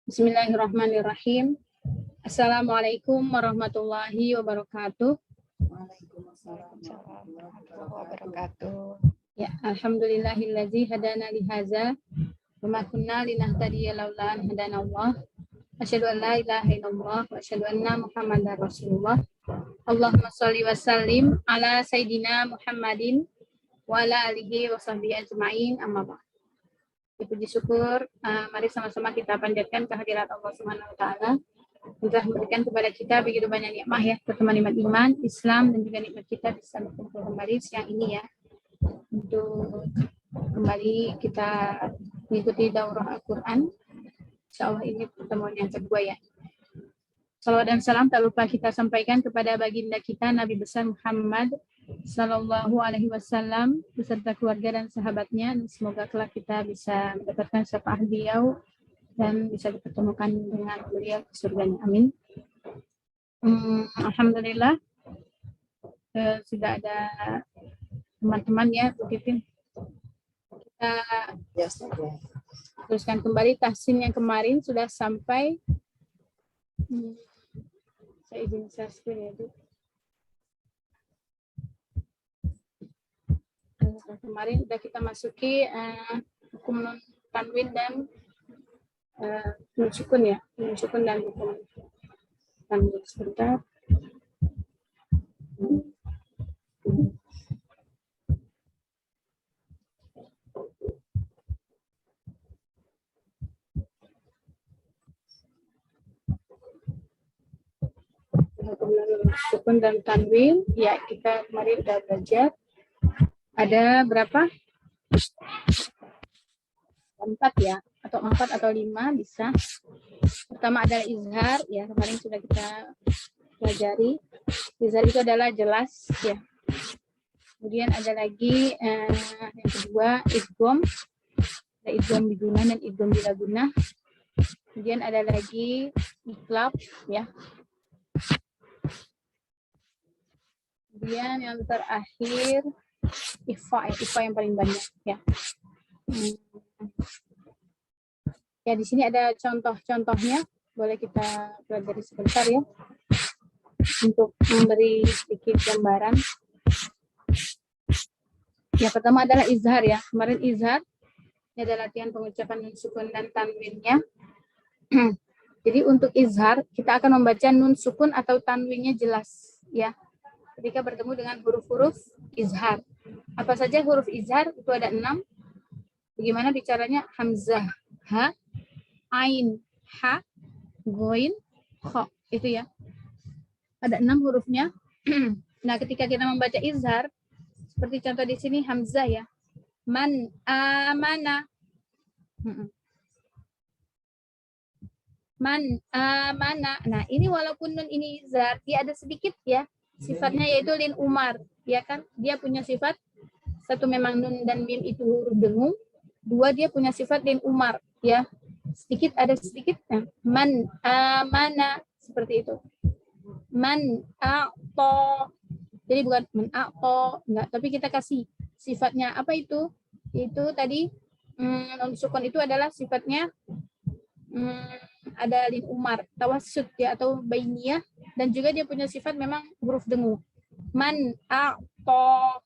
Bismillahirrahmanirrahim. Assalamualaikum warahmatullahi wabarakatuh. Waalaikumsalam warahmatullahi wabarakatuh. Ya, alhamdulillahillazi hadana lihaza wa ma kunna linahtadiya laula an hadanallah. Asyhadu an la ilaha illallah wa asyhadu anna Muhammadar Rasulullah. Allahumma shalli wa sallim ala sayidina Muhammadin wa ala alihi wa sahbihi ajma'in, amma ba'd. Puji syukur, mari sama-sama kita panjatkan kehadirat Allah Subhanahu wa taala yang telah memberikan kepada kita begitu banyak nikmat ya, pertama nikmat iman, Islam, dan juga nikmat kita bisa berkumpul kembali siang ini ya, untuk kembali kita mengikuti daurah Al-Quran. Insyaallah ini pertemuan yang kedua ya. Salawat dan salam tak lupa kita sampaikan kepada baginda kita Nabi besar Muhammad Sallallahu Alaihi Wasallam beserta keluarga dan sahabatnya. Semoga kelak kita bisa mendapatkan syafaat beliau dan bisa dipertemukan dengan beliau di surganya. Amin. Alhamdulillah sudah ada teman-teman ya, begitu. Kita teruskan kembali tahsin yang kemarin sudah sampai. Saya izin share screen ya, Bu. Kemarin sudah kita masuki hukum nun tanwin dan nun sukun ya, nun sukun dan hukum tanwin. Sebentar. Sukun dan tanwin ya, kita kemarin sudah belajar. Ada berapa? 4 ya, atau 4 atau 5 bisa. Pertama adalah izhar ya, kemarin sudah kita pelajari. Izhar itu adalah jelas ya. Kemudian ada lagi yang kedua idgham. Ada idgham biguna dan idgham bila guna. Kemudian ada lagi iqlab ya. Kemudian yang terakhir ikhfa yang paling banyak ya. Ya, di sini ada contoh-contohnya, boleh kita pelajari sebentar ya untuk memberi sedikit gambaran. Yang pertama adalah izhar ya. Kemarin izhar ini adalah latihan pengucapan nun sukun dan tanwinnya. Jadi untuk izhar kita akan membaca nun sukun atau tanwinnya jelas ya, ketika bertemu dengan huruf-huruf izhar. Apa saja huruf izhar? Itu ada 6. Bagaimana bicaranya? Hamzah, ha, ain, ha, ghain, kha. Itu ya. Ada 6 hurufnya. Nah, ketika kita membaca izhar, seperti contoh di sini hamzah ya. Man amana. Man amana. Nah, ini walaupun nun ini izhar, dia ada sedikit ya sifatnya, yaitu lin umar, ya kan? Dia punya sifat, satu memang nun dan mim itu huruf dengung, 2 dia punya sifat lin umar, ya. Sedikit, ada sedikit. Man amana, seperti itu. Man a'ta. Jadi bukan man a'ta, enggak, tapi kita kasih sifatnya apa itu? Itu tadi nun sukun itu adalah sifatnya ada lin umar, tawassut ya, atau bainiyah, dan juga dia punya sifat memang huruf dengung. Man a'ta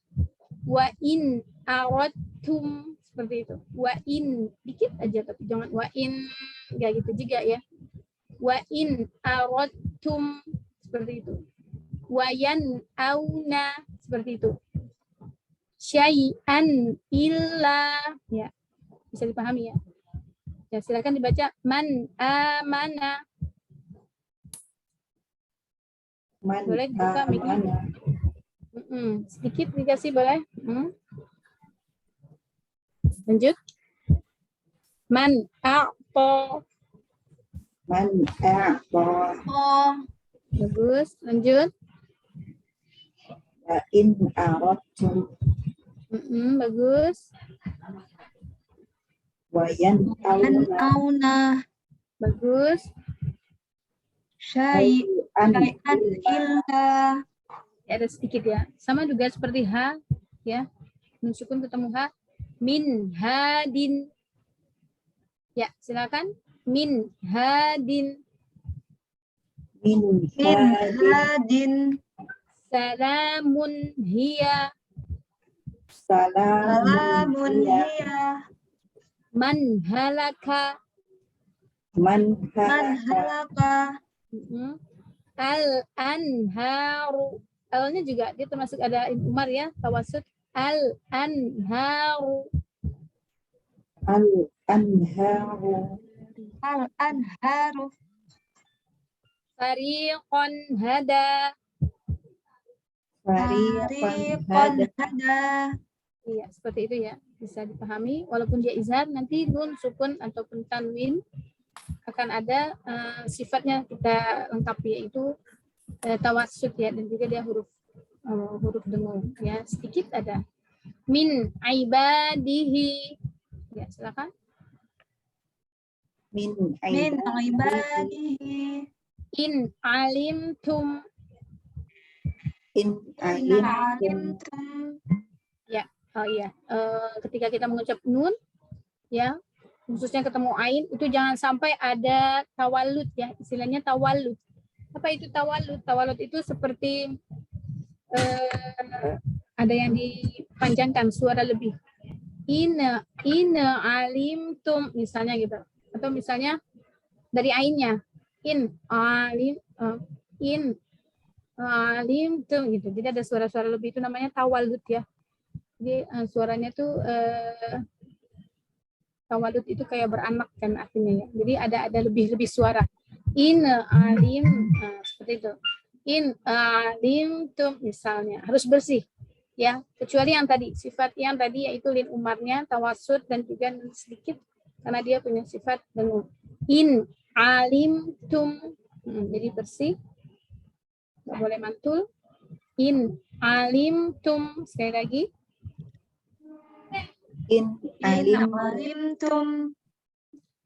wa in aradtum, seperti itu. Wa in dikit aja, tapi jangan wa in enggak gitu juga ya. Wa in aradtum, seperti itu. Wa yan auna, seperti itu. Syai'an illa, ya. Bisa dipahami ya. Ya, silakan dibaca man amana. Boleh dibuka mic-nya. Sedikit dikasih boleh. Lanjut. Man a'ta. Man a'ta. Oh, bagus. Lanjut. Wa in aradtum. Bagus. Wa yan auna. Bagus. Syai'an illa. Ya, ada sedikit ya. Sama juga seperti ha ya. Nun sukun ketemu ha. Min hadin. Ya, silakan min hadin min hadin salamun hiya salamun hiya man halaka man halaka al anharu. Awalnya juga dia termasuk ada Umar ya, tawasud. Al anharu al anharu fariqan hada. fariqan hada. Iya, seperti itu ya. Bisa dipahami. Walaupun dia izhar, nanti nun, sukun, ataupun tanwin akan ada sifatnya kita lengkapi, yaitu tawassut ya, dan juga dia huruf dengung ya, sedikit ada. Min ibadihi. Ya, silakan. Min ibadihi In alimtum. in alimtum. Ya, oh iya. Ketika kita mengucap nun, ya, khususnya ketemu ain, itu jangan sampai ada tawalud ya, istilahnya tawalud. Apa itu tawalud? Tawalud itu seperti ada yang dipanjangkan suara lebih. Ina alimtum misalnya gitu. Atau misalnya dari ainnya in alimtum gitu. Jadi ada suara-suara lebih, itu namanya tawalud ya. Jadi suaranya tuh tawalud itu kayak beranak kan artinya ya. Jadi ada lebih suara. In alim seperti itu. In alimtum misalnya harus bersih ya, kecuali yang tadi sifat yang tadi yaitu lin umarnya tawassut dan juga sedikit karena dia punya sifat dengung. In alimtum jadi bersih, nggak boleh mantul. In alimtum, sekali lagi. In alimtum.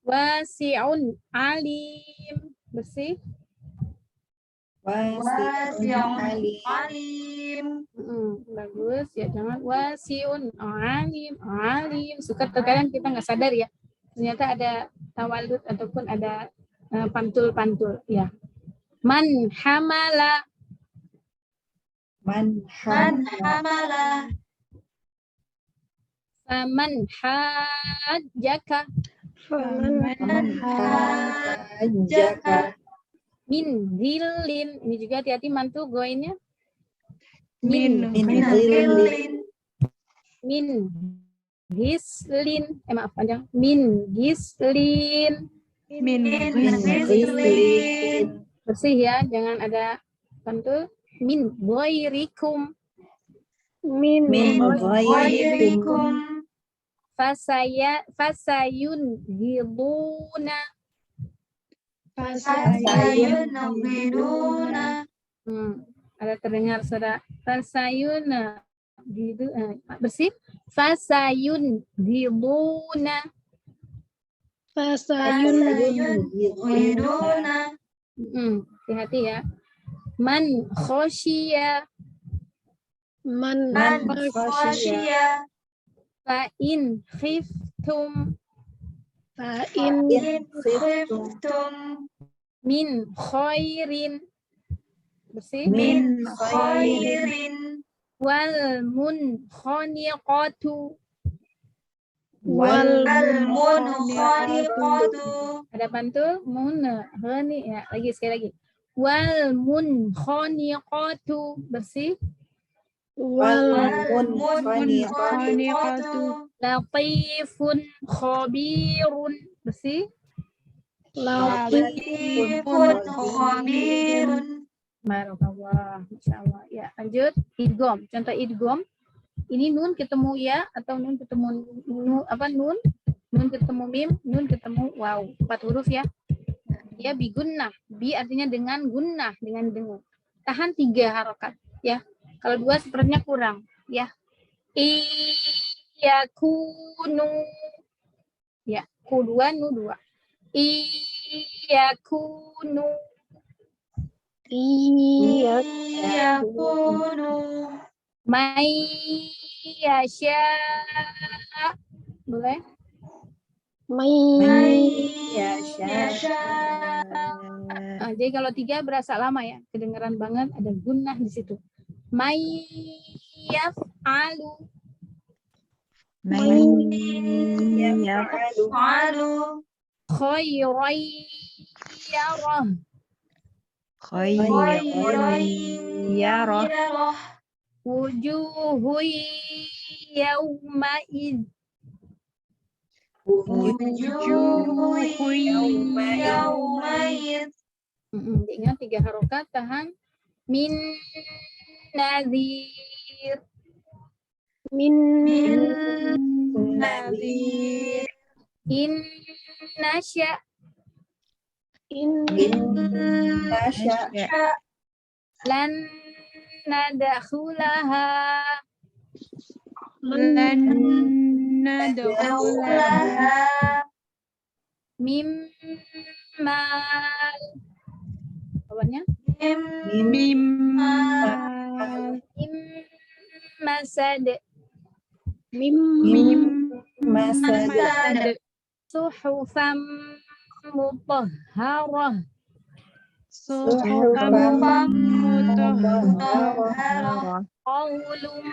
Wasi'un alim, bersih. Wasi'un alim. Bagus ya, jangan wasi'un alim. Suka terkadang kita nggak sadar ya, ternyata ada tawalud ataupun ada pantul ya. Man hamala. Faman hajjaka. Min zillin. Ini juga hati-hati mantu goinnya. Min gislin. Maaf panjang. Min gislin. Bersih ya, jangan ada pantul. Min ghairikum. Min ghairikum. Fasayun ghiduna. Ada terdengar suara fasayun gitu, bersih. Fasayun ghiduna. Hati-hati ya. Man khoshiya. Fa in khiftum. Min khairin. Bersih. Wal munkhaniqatu. Ada pantul munkhani ya, sekali lagi. Wal munkhaniqatu, bersih. Latifun khabirun, bersih. Barakallah, masyaallah. Ya, lanjut idgham. Contoh idgham. Ini nun ketemu ya atau nun ketemu nun ketemu mim, nun ketemu waw. 4 huruf ya. Ya bi gunnah. Bi artinya dengan gunnah, dengan dengung. Tahan 3 harokat ya. Kalau 2 sepertinya kurang ya. Iyakunu. Ya, ku 2 nu 2. Iyakunu. May yasha. Boleh? Jadi kalau 3 berasa lama ya, kedengeran banget ada gunnah di situ. May yaf'alu Yaf'alu khairan yarah khairan yarah wujuhu yawma'id wujuhu yawmaid ingat 3 harokat, tahan. Min nadhir min nadhir inna sya lan nadkhulaha mimma kawannya masad suhufam mutahharah qaulun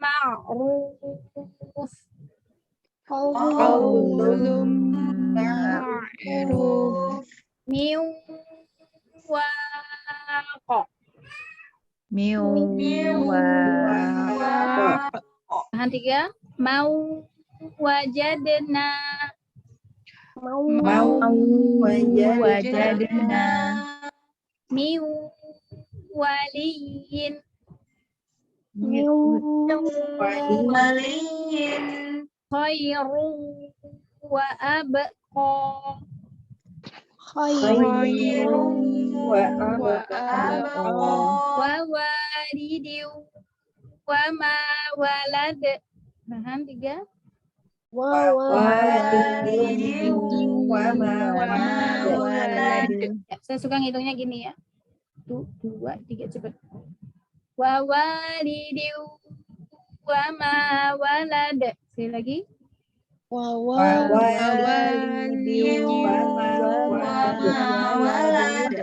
ma'ruf miwaq tahan 3 mau wajadna min waliyin khairun wa abqa wa walidin wa ma walad tahan 3 ya, saya suka ngitungnya gini ya. 1, 2, 3 cepat. Wa walidin wa ma walad. Sekali lagi. wa walidin wa ma walad.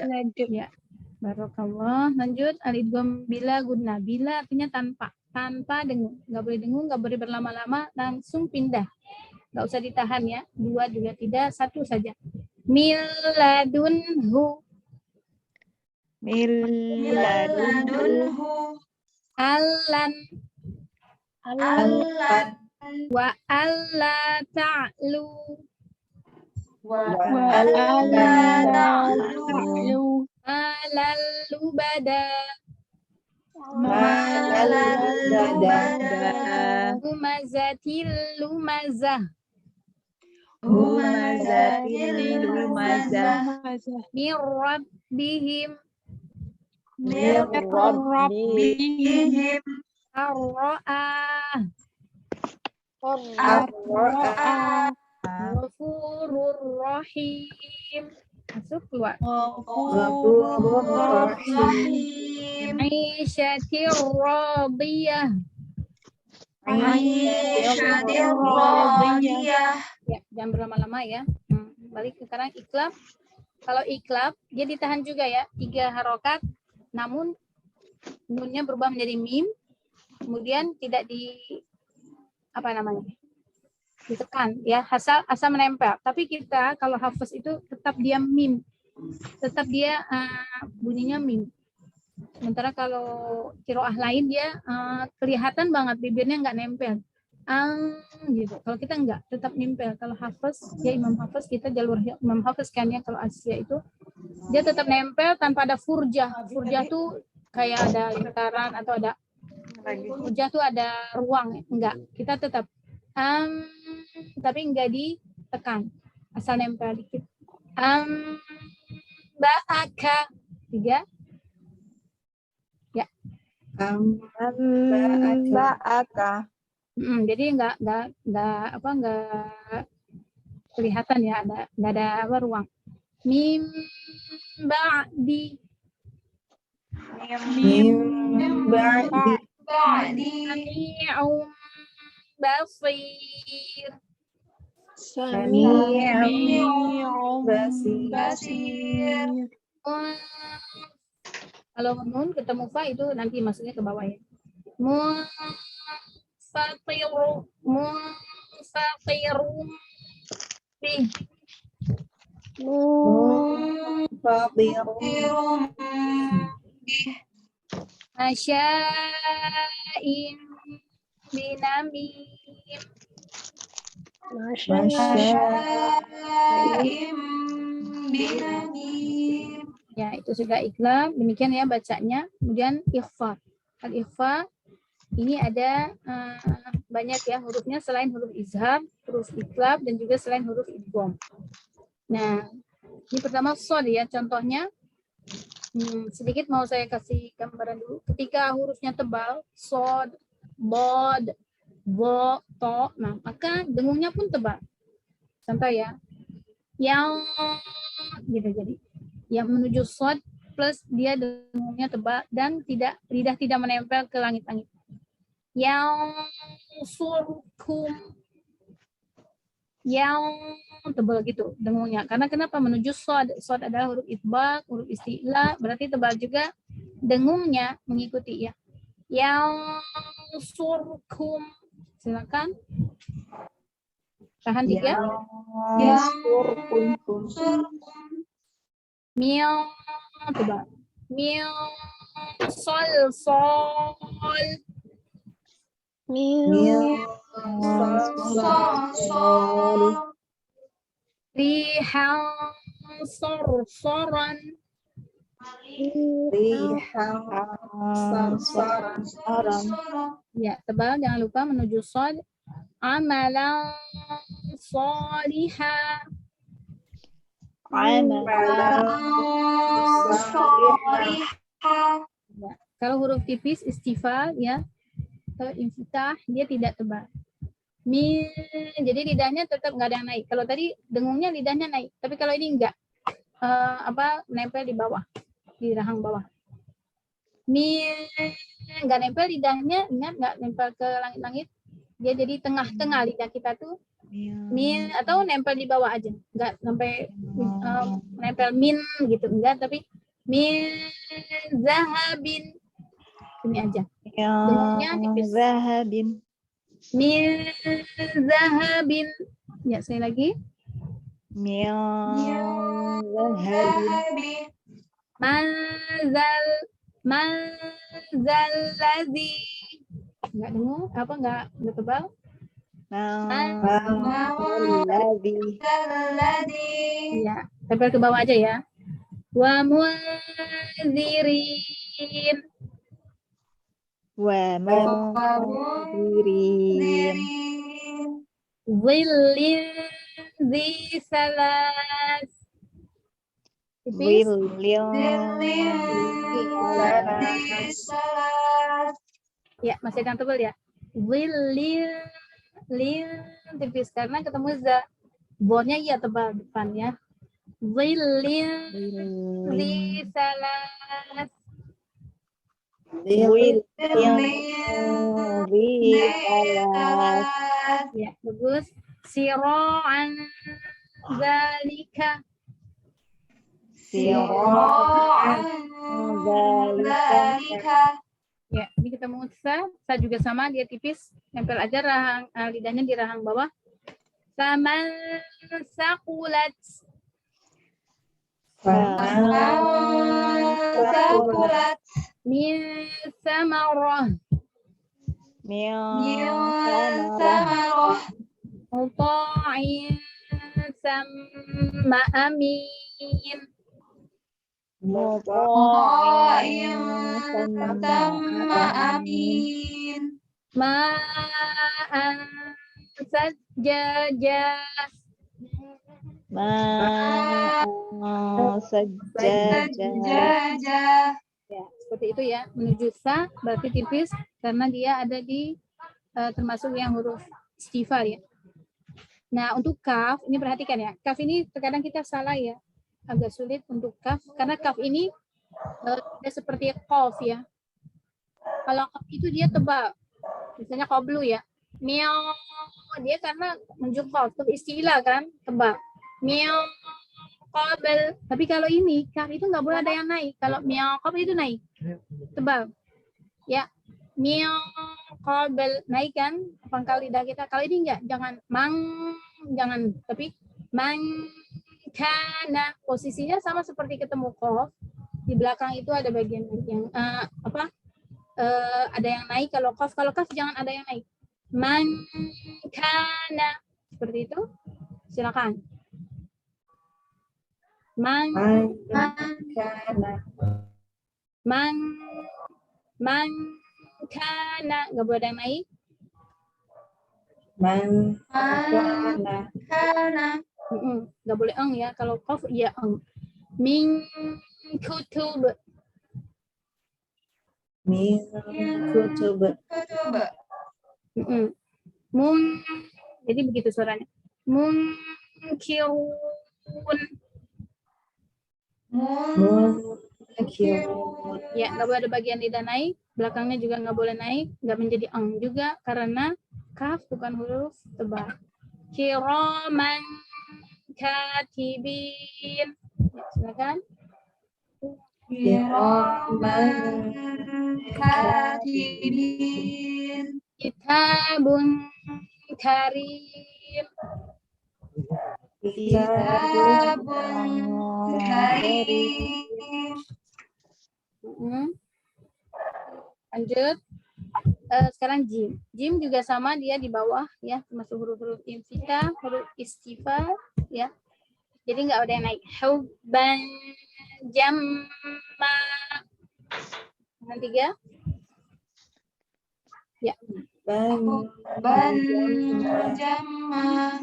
Ya. Barakallah. Lanjut alidgham bila guna. Bila artinya tanpa dengung. Nggak boleh dengung, nggak boleh berlama-lama, langsung pindah. Nggak usah ditahan ya. 2 juga tidak, 1 saja. Miladunhu Allan wa alla ta'lu Malalubada Humazatil lumazah Min rabbihim Ar-ra'ah Ghafurur rahim masuk keluar Aisyatir radiyah ya, jangan berlama-lama ya. Balik sekarang iklab. Kalau iklab dia ditahan juga ya, 3 harokat, namun nunnya berubah menjadi mim, kemudian tidak ditekan ya, asal menempel. Tapi kita kalau hafaz itu tetap dia mim, tetap dia bunyinya mim. Sementara kalau qiraah lain dia kelihatan banget bibirnya nggak nempel, gitu. Kalau kita nggak, tetap nempel. Kalau hafaz ya Imam Hafaz, kita jalur Imam Hafaz kan ya. Kalau Asia itu dia tetap nempel tanpa ada furjah. Furjah tuh kayak ada lingkaran atau ada furjah tuh ada ruang, enggak. Kita tetap tapi enggak ditekan, asal nempel dikit. Ba'aka 3 ya. Ba'aka. Jadi enggak kelihatan ya, enggak ada ruang. Mim ba'di Sami'un basir Sami'un Basir. basir. Kalau nun ketemu fa itu nanti masuknya ke bawah ya. Munfatiru bih. Munfatirun Masya'in binamim. Masya'im binamim. Ya, itu sudah ikhlam. Demikian ya bacanya. Kemudian ikhfa. Al-ikhfa ini ada banyak ya hurufnya selain huruf izhar, huruf ikhlam, dan juga selain huruf idgham. Nah, ini pertama shad ya contohnya. Sedikit mau saya kasih gambaran dulu. Ketika hurufnya tebal, shad, bod, bo, to, nah maka dengungnya pun tebal. Contoh ya, yang gitu jadi. Yang menuju shad plus dia dengungnya tebal dan lidah tidak menempel ke langit-langit. Yang surkum, yang tebal gitu dengungnya. Karena kenapa menuju shad? Shad adalah huruf itbaq, huruf isti'la, berarti tebal juga dengungnya mengikuti ya. Yang surkum, silakan. Tahan 3. Miau tebal. Miau sol. Rihan sorsoran. Ya, tebal jangan lupa menuju shad. Amalan solihah. Ya. Kalau huruf tipis istifal ya, kalau infitah dia tidak tebal. Jadi lidahnya tetap nggak ada yang naik. Kalau tadi dengungnya lidahnya naik, tapi kalau ini enggak, nempel di bawah, di rahang bawah. Nggak nempel lidahnya, ingat nggak nempel ke langit-langit. Dia jadi tengah-tengah lidah kita tuh. Atau nempel di bawah aja, nggak sampai nempel min gitu, enggak, tapi min zahabin ini aja. Dengungnya tipis. Min zahabin. Ya, saya lagi. Manzal ladzi. Enggak dengung, apa enggak tebal? Ya, tempel ke bawah aja ya. Wa munzirin. Zillin zi salas. Tipis. Ya, masih yang tebal ya. Zillin tipis karena ketemu za. Bornya iya tebal depan ya. Zillin zi salas. Ya, bagus. Siro'an zalika. Ya, ini ketemu sa juga sama, dia tipis, nempel aja rahang lidahnya di rahang bawah. Saman sakulat. Min samarah. Muta'in sama amin. Ma'an sajjajah. Ya, seperti itu ya. Menuju sa berarti tipis karena dia ada di termasuk yang huruf istifal ya. Nah, untuk kaf ini perhatikan ya. Kaf ini terkadang kita salah ya. Agak sulit untuk kaf karena kaf ini tidak seperti qaf ya. Kalau kaf itu dia tebal. Misalnya qablu ya. Miau dia karena menjungkol tuh istilah kan tebal. Min qabl. Tapi kalau ini kaf itu nggak boleh ada yang naik. Kalau min qabl itu naik tebal. Ya, min qabl naik kan pangkal lidah kita. Kalau ini enggak, jangan jangan, tapi man kana. Posisinya sama seperti ketemu qaf. Di belakang itu ada bagian yang ada yang naik. Kalau qaf jangan ada yang naik. Man kana, seperti itu. Silakan. Man kana. Man kana, nggak boleh ada yang naik. Man kana. Nggak boleh eng ya. Kalau qaf ya eng. Min kutub. Min kutub. Jadi begitu suaranya. Munkirun. Munkirun. Ya, nggak boleh ada bagian lidah naik. Belakangnya juga nggak boleh naik. Nggak menjadi eng juga karena kaf bukan huruf tebal. Kiraman katibin. Ya, silakan. Kiraman katibin. Kitabun karim. Kitabun karim. Lanjut. Sekarang jim. Jim juga sama, dia di bawah ya, termasuk huruf-huruf infitah, huruf istighfar ya. Jadi nggak ada yang naik. Hubban jamma. Dengan 3. Ya. Ban jamma.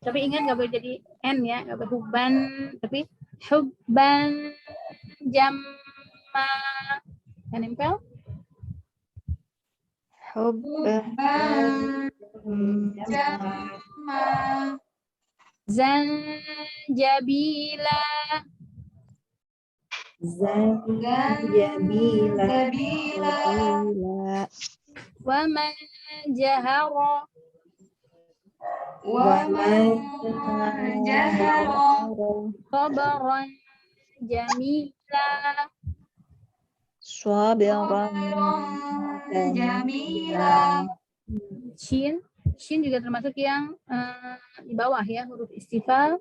Tapi ingat nggak boleh jadi n ya, nggak boleh hubban, tapi hubban jamma. Yang nempel. Hubban jamma. Zanjabila. Zanjabila. Wa man jahara. Sabaran jamila. Sabiran jamila. Shin juga termasuk yang di bawah ya, huruf istighfar.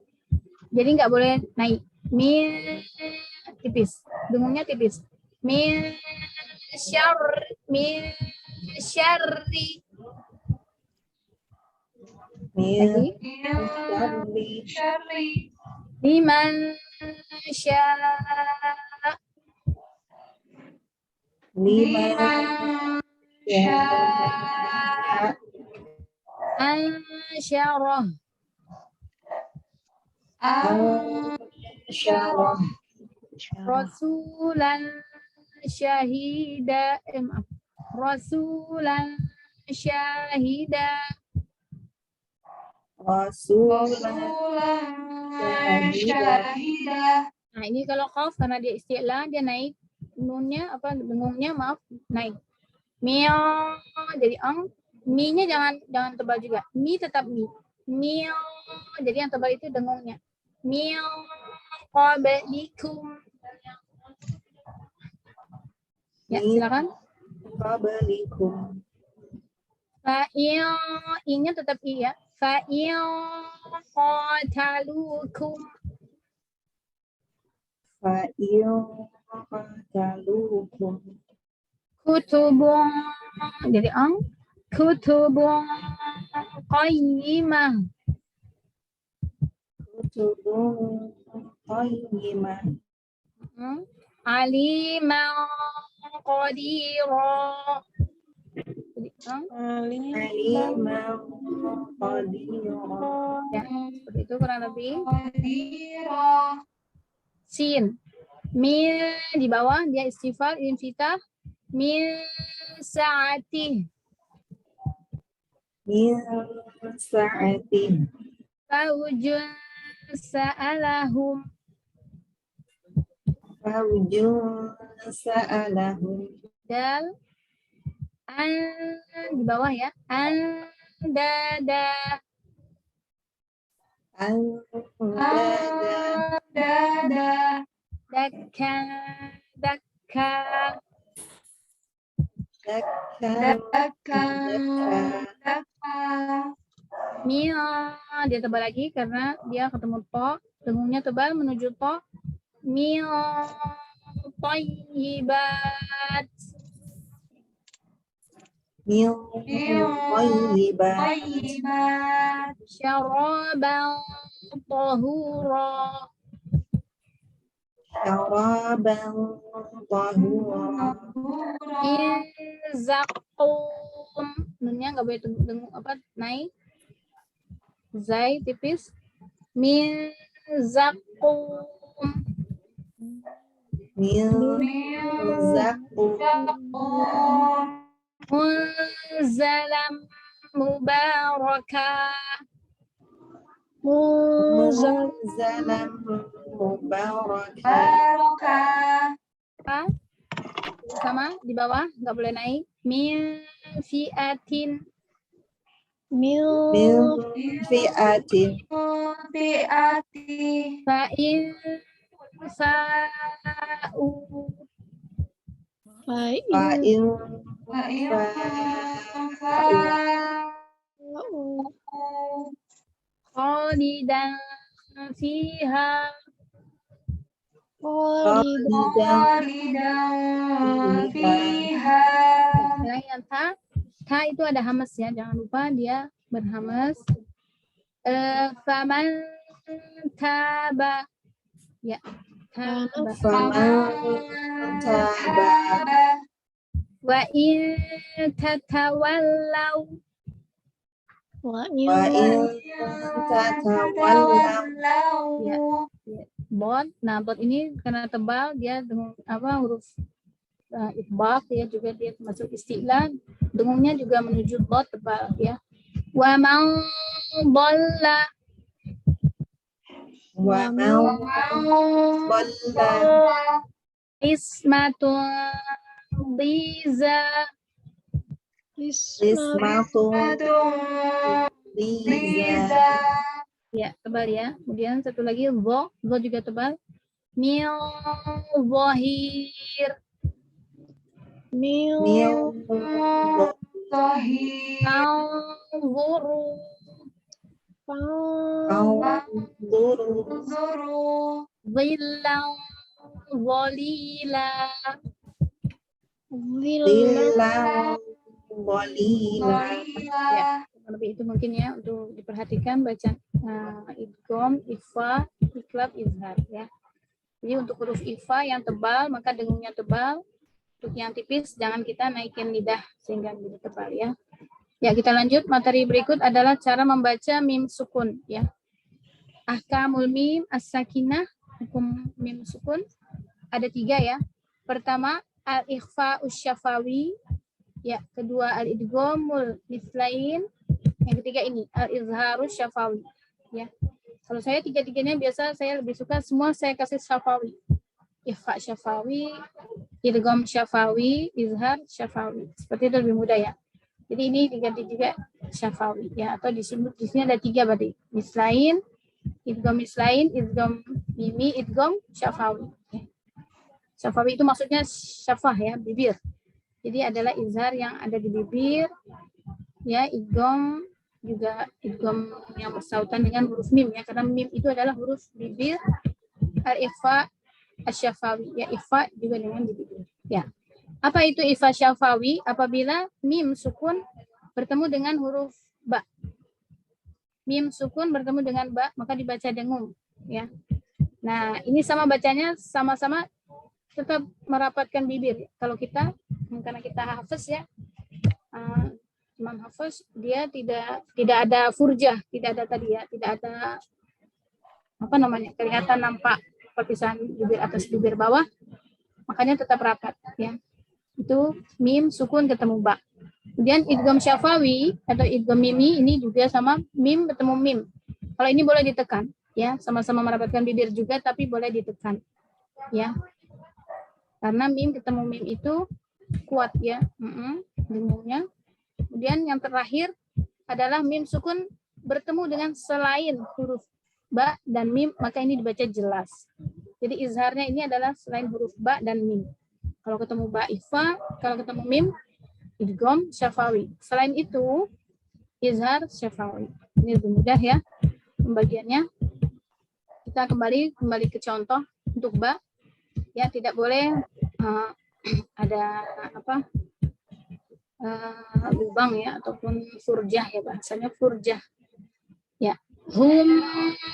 Jadi nggak boleh naik. Min tipis, dengungnya tipis. Min syarri. Lagi. Liman syaa. Ansyarah. Rasulan syahida. Rasulan syahida. Nah, ini kalau qaf karena dia isti'la, dia naik nunnya dengungnya naik. Mio jadi ang. Mi-nya jangan tebal juga. Mi tetap mi. Mio. Jadi yang tebal itu dengungnya. Mio qablikum. Ya, silakan. Qablikum. I-nya tetap i ya. Fa'il qatalukum. Kutubun. Jadi ang. Kutubun qayyimah. Alimah qadira. Jadi ang. Alimah qadira. Ya, seperti itu kurang lebih. Sin. Min di bawah dia istighfar, infitah. Min sa'ati. Faujun sa'alahum. Dal. An di bawah ya. An Andada. Andada. Dakka. Dakka. Dakka. Mia. Dia tebal lagi karena dia ketemu to. Dengungnya tebal menuju to. Mia. Tayyibat. Min Thayyibat. Syaraban tahura. Syaraban tahura. Zakum. Nunnya nggak boleh dengung apa naik. Zai tipis. Min zakum. Min zakum. Munzalam mubarakah. Munzalam mubarakah. Sama di bawah nggak boleh naik. Min fiatin. Min fi'atin. Fa'in fa'u. Fa'in Khalidan fiha. Sekarang yang ta. Ta itu ada hamas ya, jangan lupa dia berhamas. Faman taba. Ya. Taba. Faman taba. Wa in tatawallaw. Wa in tatawallaw. Ya. Bot. Nah, bot ini karena tebal dia dengan apa huruf itbaq ya, juga dia masuk istilah. Dengungnya juga menuju bot tebal ya. Wa man dhalla. Wa man dhalla. Ismatun biza. Ismatun biza. Ya, tebal ya. Kemudian satu lagi dho juga tebal. Min dhahir. Anzuru. Dhillan dhalila. Ya, lebih itu mungkin ya untuk diperhatikan bacaan idgham, ikhfa, iqlab, izhar ya. Jadi untuk huruf ikhfa yang tebal maka dengungnya tebal. Untuk yang tipis jangan kita naikin lidah sehingga menjadi tebal ya. Ya, kita lanjut. Materi berikut adalah cara membaca mim sukun ya. Ahkamul mim as-sakinah, hukum mim sukun ada 3 ya. Pertama al-ikhfa usyafawi. Ya, kedua al-idghamul mislain. Yang ketiga ini al-izharus syafawi. Ya. Kalau saya tiga-tiganya biasa saya lebih suka semua saya kasih syafawi. Ikhfa syafawi, idgham syafawi, izhar syafawi. Seperti itu lebih mudah ya. Jadi ini tiga syafawi ya, atau di sini ada 3 berarti. Mislain, idgham mislain, idgham mimi, idgham syafawi. Ya. Syafawi itu maksudnya syafah ya, bibir. Jadi adalah izhar yang ada di bibir. Ya, idgham juga idgham yang bersautan dengan huruf mim ya, karena mim itu adalah huruf bibir. Al-ikhfa asy-syafawi ya, ikhfa juga dengan di bibir. Ya. Apa itu ikhfa syafawi? Apabila mim sukun bertemu dengan huruf ba. Mim sukun bertemu dengan ba, maka dibaca dengung ya. Nah, ini sama bacanya sama-sama tetap merapatkan bibir. Kalau kita karena kita hafaz ya, Imam Hafiz dia tidak ada furjah, tidak ada tadi ya, tidak ada apa namanya kelihatan nampak perpisahan bibir atas bibir bawah, makanya tetap rapat ya. Itu mim sukun ketemu ba. Kemudian idgham syafawi atau idgham mimi ini juga sama mim ketemu mim. Kalau ini boleh ditekan ya, sama-sama merapatkan bibir juga tapi boleh ditekan ya. Karena mim ketemu mim itu kuat ya, dengungnya. Kemudian yang terakhir adalah mim sukun bertemu dengan selain huruf ba dan mim, maka ini dibaca jelas. Jadi izharnya ini adalah selain huruf ba dan mim. Kalau ketemu ba ikhfa, kalau ketemu mim idgham syafawi. Selain itu izhar syafawi. Ini lebih mudah ya pembagiannya. Kita kembali ke contoh untuk ba. Ya, tidak boleh ada apa lubang ya ataupun furjah ya, bahasanya furjah ya. Hum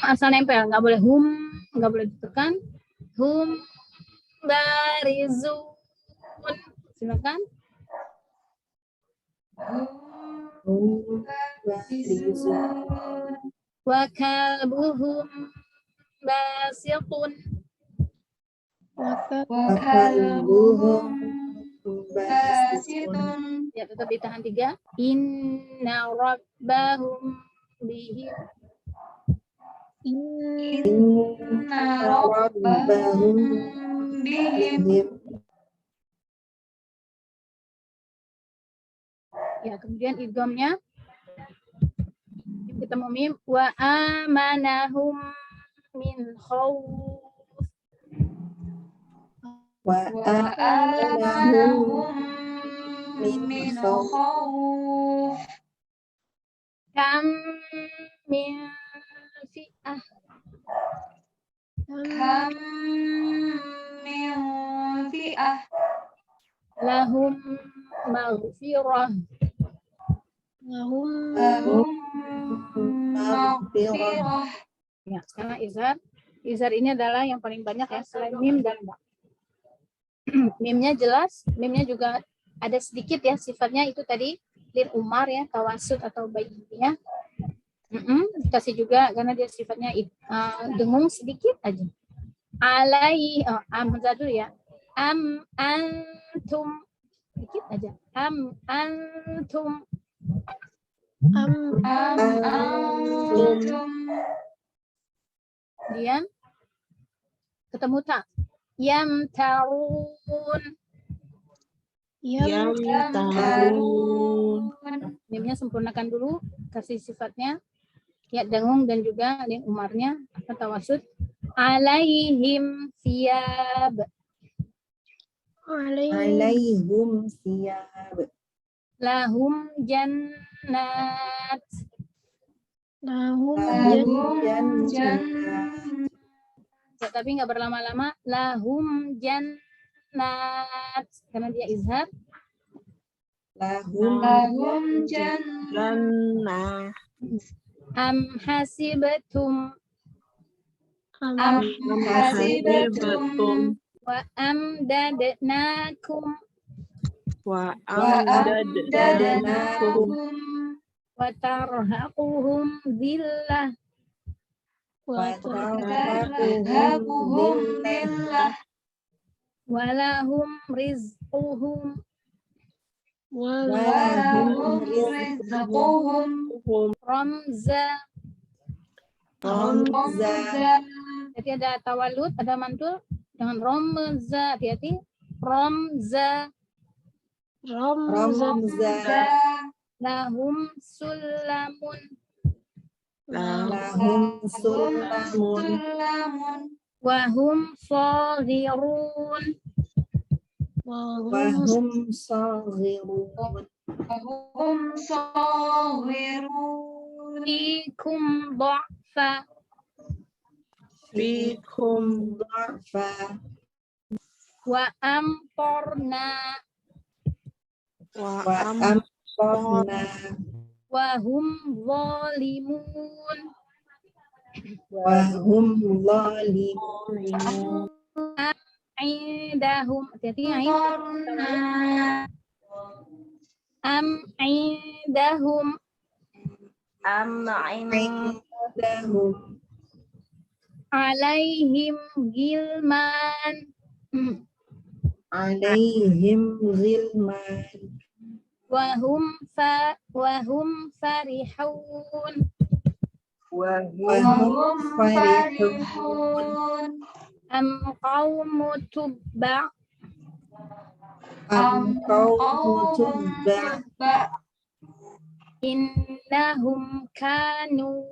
asal nempel, nggak boleh hum, nggak boleh ditekan. Hum barizun, silakan. Wa kalbuhum basitun. وكلبهم باسط Ya, tetap ditahan 3. Inna rabbahum bihim. إن ربهم بهم Ya, kemudian idghamnya ketemu mim. Wa amanahum min khawf. وآمنهم من خوف Kam min fi'ah. كم من فئة Lahum maghfirah. لهم مغفرة. Ya, sekarang izhar. Izhar ini adalah yang paling banyak ya, selain mim dan ba. Mimnya jelas, mimnya juga ada sedikit ya, sifatnya itu tadi lil umar ya, tawasud atau bayinya. Kasih juga karena dia sifatnya dengung sedikit aja. Hamzah dulu ya. Antum sedikit aja. Antum. أنتم Kemudian ketemu tak. Yamtarun. يمترون Mimnya sempurnakan dulu, kasih sifatnya ya dengung dan juga lil umarnya atau tawasud. Alaihim thiyab. عليهم ثياب Lahum jannat. لهم جنات Ya, tapi nggak berlama-lama. Lahum jannat. Karena dia izhar. لهم جنات Am hasibtum أم حسبتم wa amdadnakum وأمددناكم wa tarhaquhum dhillah وترهقهم ذلة wa lahum rizquhum ولهم رزقهم ramza. رمزا. Jadi ada tawalud, ada mantul dengan ramza, hati-hati. Ramza. رمزا Lahum sulamun لهم سلم wahum saghirun. وهم صاغرون Fikum dha'fa فيكم ضعفا wa amtorna وأمطرنا wahum zalimun. وهم ظالمون Indahum, hati-hati am indahum عندهم alaihim gilman. عليهم غلمان wahum farihun. وهم فرحون Am qaumu tubba أم قوم تبع Innahum kanu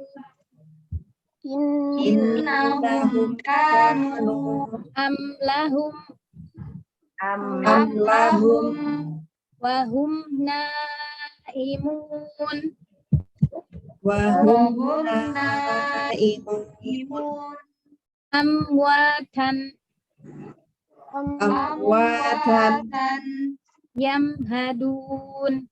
Innahum kanu amlahum amlahum wahum naimun wahum naimun amwatan amwatan yamhadun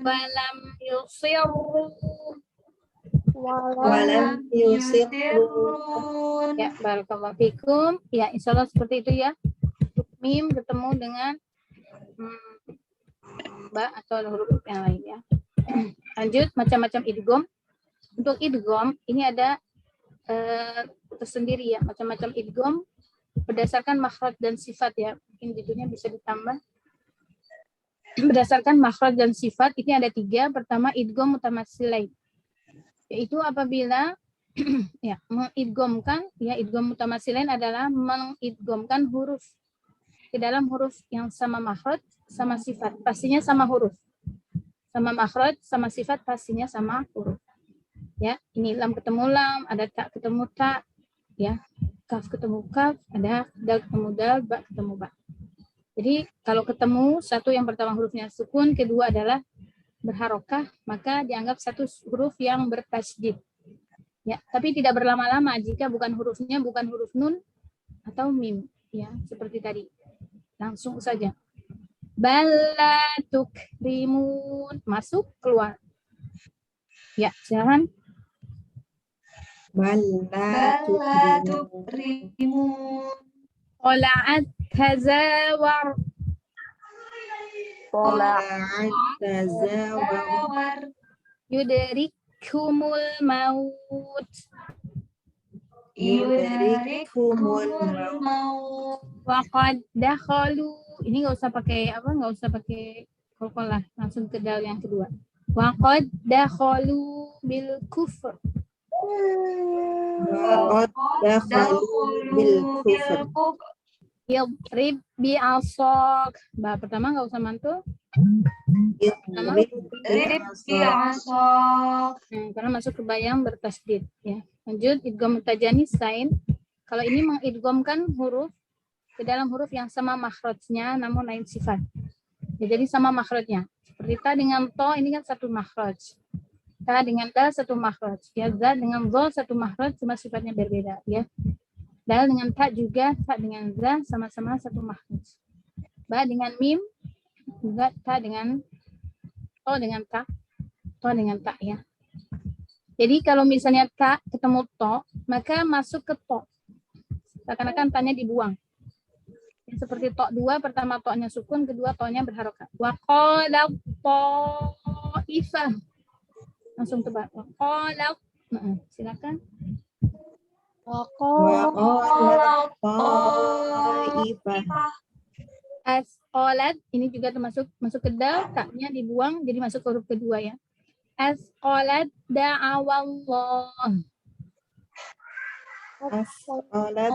walam yusirru. walam yusirru. Ya, barakallahu fikum. Ya, insyaallah seperti itu ya. Mim ketemu dengan ba atau huruf yang lain ya. Lanjut macam-macam idgham. Untuk idgham ini ada tersendiri ya, macam-macam idgham berdasarkan makhraj dan sifat ya. Mungkin judulnya bisa ditambah. Berdasarkan makhraj dan sifat ini ada 3. Pertama idgham mutamatsilain. Yaitu apabila ya mengidghamkan ya, idgham mutamatsilain adalah mengidghamkan huruf ke dalam huruf yang sama makhraj sama sifat, pastinya sama huruf. Sama makhraj sama sifat, pastinya sama huruf. Ya, ini lam ketemu lam, ada tak ketemu tak, ya. Kaf ketemu kaf, ada dal ketemu dal, ba ketemu ba. Jadi kalau ketemu satu yang pertama hurufnya sukun, kedua adalah berharokah, maka dianggap satu huruf yang bertasydid. Ya, tapi tidak berlama-lama jika bukan hurufnya bukan huruf nun atau mim, ya, seperti tadi. Langsung saja. Bala tukrimun, masuk keluar. Ya, silakan. Bala tukrimun. Qola'at tazawar. Qola'at tazawar. Yudrikumul maut. Yudrikumul maut. Waqad dakhalu. Ini nggak usah pakai apa? Nggak usah pakai qalqalah, langsung ke dal yang kedua. Waqad dakhalu bil kufr. Waqad dakhalu bil kufr. Yadrib bi asaq. Bah pertama nggak usah mantul. Yadrib bi asaq. Karena masuk ke bayang bertasydid ya. Lanjut idgham mutajanisain. Kalau ini mengidghamkan huruf ke dalam huruf yang sama makhrajnya namun lain sifat. Ya, jadi sama makhrajnya. Seperti ta dengan to ini kan satu makhraj. Ta dengan dal satu makhraj. Ya, za dengan zo satu makhraj cuma sifatnya berbeda ya. Dal dengan ta juga, ta dengan za sama-sama satu makhraj. Ba dengan mim juga ta dengan to dengan ta. To dengan ta ya. Jadi kalau misalnya ta ketemu to, maka masuk ke to. Seakan-akan tanya dibuang. Seperti to 2, pertama to-nya sukun, kedua to-nya berharokat. Wa qala ta'ifah. Langsung tebak. Wa qala. Silakan. Wa qala ta'ifah. Asqalat ini juga termasuk masuk ke dal, taknya dibuang jadi masuk ke huruf kedua ya. Asqalat da'awallah. Asqalat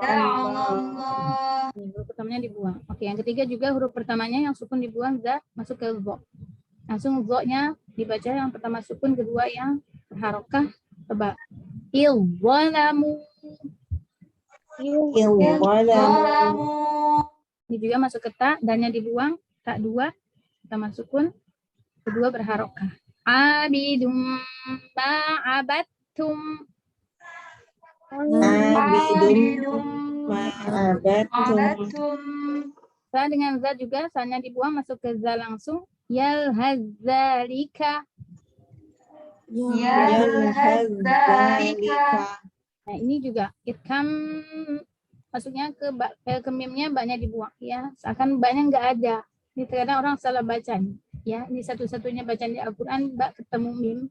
da'awallah. Huruf pertamanya dibuang. Oke, yang ketiga juga huruf pertamanya yang sukun dibuang, za masuk ke dho. Langsung dho-nya dibaca yang pertama sukun, kedua yang berharokah, tebak. Il-walamu. Ini juga masuk ke ta, dan-nya dibuang, ta 2, pertama sukun, kedua berharokah. Abidum ba'abattum. Sa dengan za juga, sa-nya dibuang, masuk ke za langsung. Yalhazzalika. Nah ini juga idgham masuknya ke mimnya, ba-nya dibuang ya, seakan ba-nya nggak ada. Ini terkadang orang salah baca ya. Ini satu-satunya bacaan di Al-Quran ba ketemu mim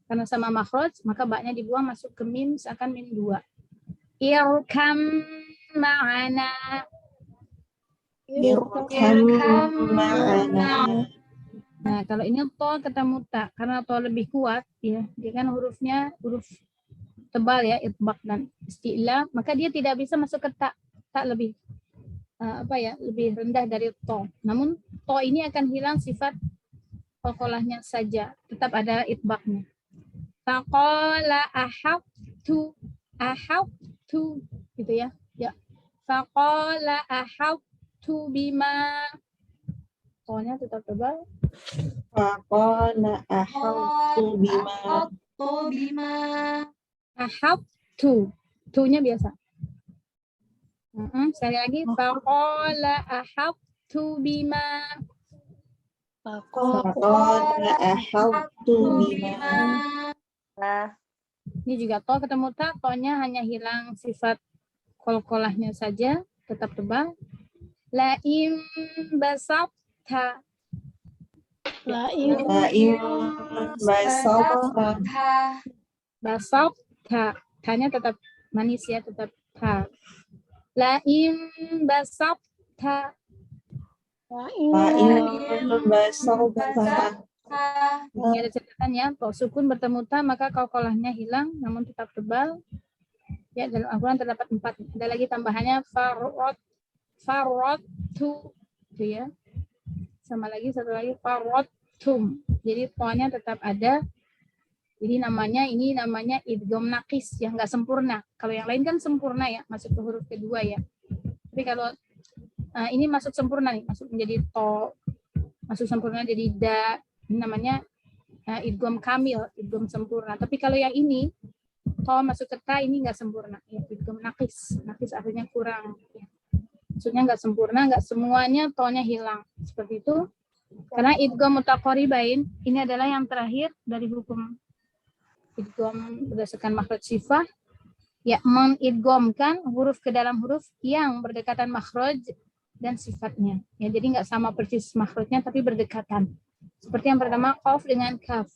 karena sama makhraj, maka ba-nya dibuang masuk ke mim, seakan mim 2. Irkam ma'ana. Nah kalau ini to ketemu ta, karena to lebih kuat ya, dia kan hurufnya huruf tebal ya, itbaq dan isti'la, maka dia tidak bisa masuk ke ta lebih. lebih rendah dari to. Namun to ini akan hilang sifat qalqalahnya saja, tetap ada itbaqnya. Faqala ahabtu gitu ya. Ya. Faqala ahabtu bima. To-nya tetap tebal. Faqala ahabtu bima. Ahabtu. Tu-nya biasa. Sekali lagi. Faqala ahabtu bima. Faqala ahabtu bima. Ini juga to ketemu ta, to-nya hanya hilang sifat qalqalahnya saja, tetap tebal. Laim basabta. Laim basabta. Ta-nya tetap manis ya, tetap ta. Laim basabta. Laim basabta. Ini ada catatan ya, to sukun bertemu ta maka qalqalahnya hilang namun tetap tebal. Ya, dalam Al-Quran terdapat 4. Ada lagi tambahannya farrotu gitu ya. Sama lagi satu lagi farrotum. Jadi to-nya tetap ada. Jadi namanya idgham naqis yang enggak sempurna. Kalau yang lain kan sempurna ya, masuk ke huruf kedua ya. Tapi kalau ini masuk sempurna nih, masuk menjadi to, masuk sempurna jadi da. Ini namanya idgham kamil, idgham sempurna. Tapi kalau yang ini to masuk ke ta ini enggak sempurna ya, idgham naqis. Naqis artinya kurang ya. Maksudnya enggak sempurna, enggak semuanya to-nya hilang. Seperti itu. Karena idgham mutaqaribain ini adalah yang terakhir dari hukum idgham berdasarkan makhraj sifah, ya mengidghamkan huruf ke dalam huruf yang berdekatan makhraj dan sifatnya. Ya, jadi enggak sama persis makhrajnya tapi berdekatan. Seperti yang pertama qaf dengan kaf.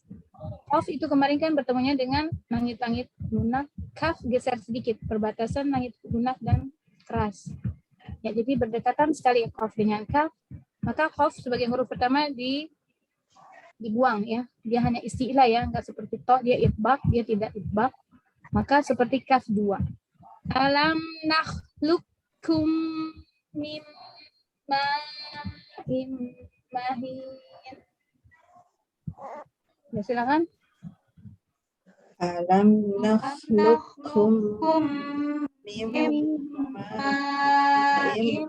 Qaf itu kemarin kan bertemunya dengan langit-langit lunak, kaf geser sedikit, perbatasan langit lunak dan keras. Ya, jadi berdekatan sekali qaf dengan kaf. Maka qaf sebagai huruf pertama dibuang ya. Dia hanya isti'la ya, enggak seperti to dia itbaq, dia tidak itbaq. Maka seperti kaf 2. Alam nakhluqukum min ma'in mahin. Ya, silakan. Alam nakhluqukum min ma'in mahin.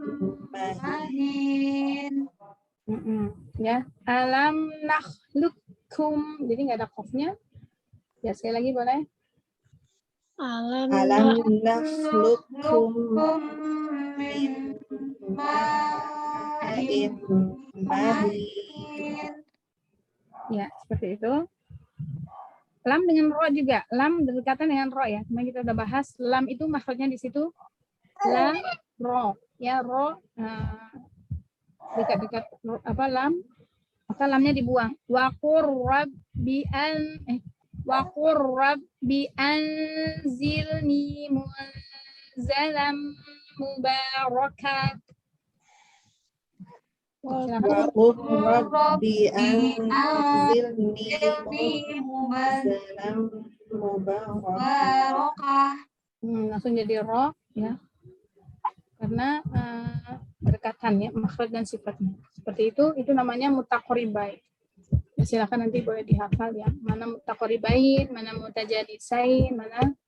Ya, alam nakhluqukum. Jadi enggak ada qafnya. Ya, sekali lagi boleh. Alam nakhluqukum min ma'in mahin. Ya, seperti itu. Lam dengan ro juga. Lam berdekatan dengan ro ya. Kemarin kita udah bahas. Lam itu maksudnya di situ la ro. Ya, ro dekat-dekat lam. Maka lamnya dibuang. Wa qur rabbi anzilni munzalam mubarakat. Wa qur rabbi anzilni munzalam mubarakah. Langsung jadi ro ya. Karena berdekatan ya makhraj dan sifatnya. Seperti itu namanya mutaqaribain. Ya, silakan nanti boleh dihafal ya. Mana mutaqaribain, mana mutajanisain, mana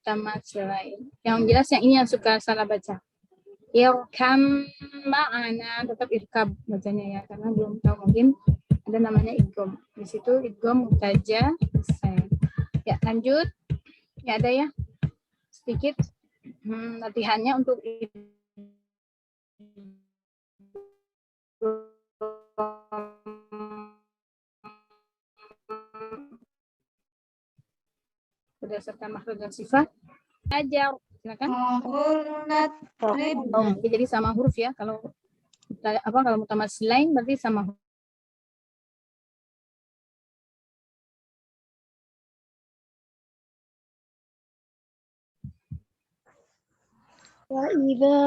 tamatsilain. Yang jelas yang ini yang suka salah baca. Irkam ma'ana, tetap irkab bacanya ya, karena belum tahu mungkin ada namanya idgham. Di situ idgham mutajanisain. Ya, lanjut. Ya, ada ya. Sedikit latihannya untuk berdasarkan makhraj dan sifat. Ajar, silakan. Jadi sama huruf ya. Kalau mutamatsilain berarti sama huruf. Wa idza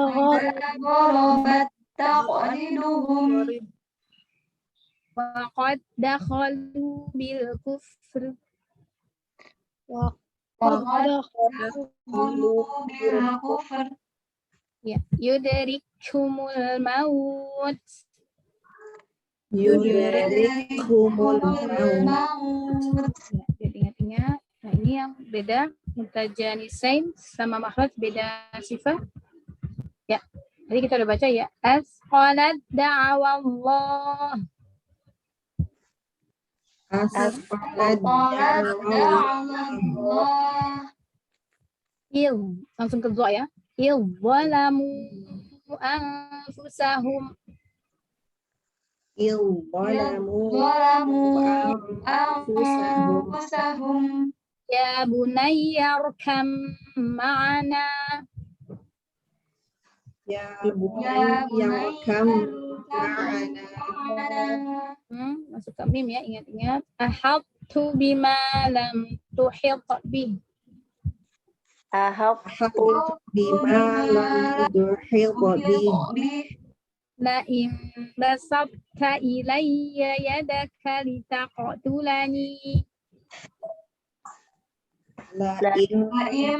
gharabat taqriduhum wa qad dakhalu bil kufr. wa qad dakhalu bil kufr. Ya, yudrikumul maut. Yudrikumul maut. Ya, jadi ingat-ingat. Nah, ini yang beda mutajanisain sama makhraj beda sifat. Ya. Jadi kita udah baca ya. Asqalat da'awallah. Asqalat da'awallah. Langsung ke dua ya. Walamu anfusahum. Walamu anfusahum. Ya bunayya arkam ma'ana. Ya bunayya arkam ma'ana. Masuk ke mim ya, ingat-ingat. Ahattu bima lam tuhit bih. Ahattu bima lam tuhit bih. La in basabta ilayya yadaka litaqtulani. La in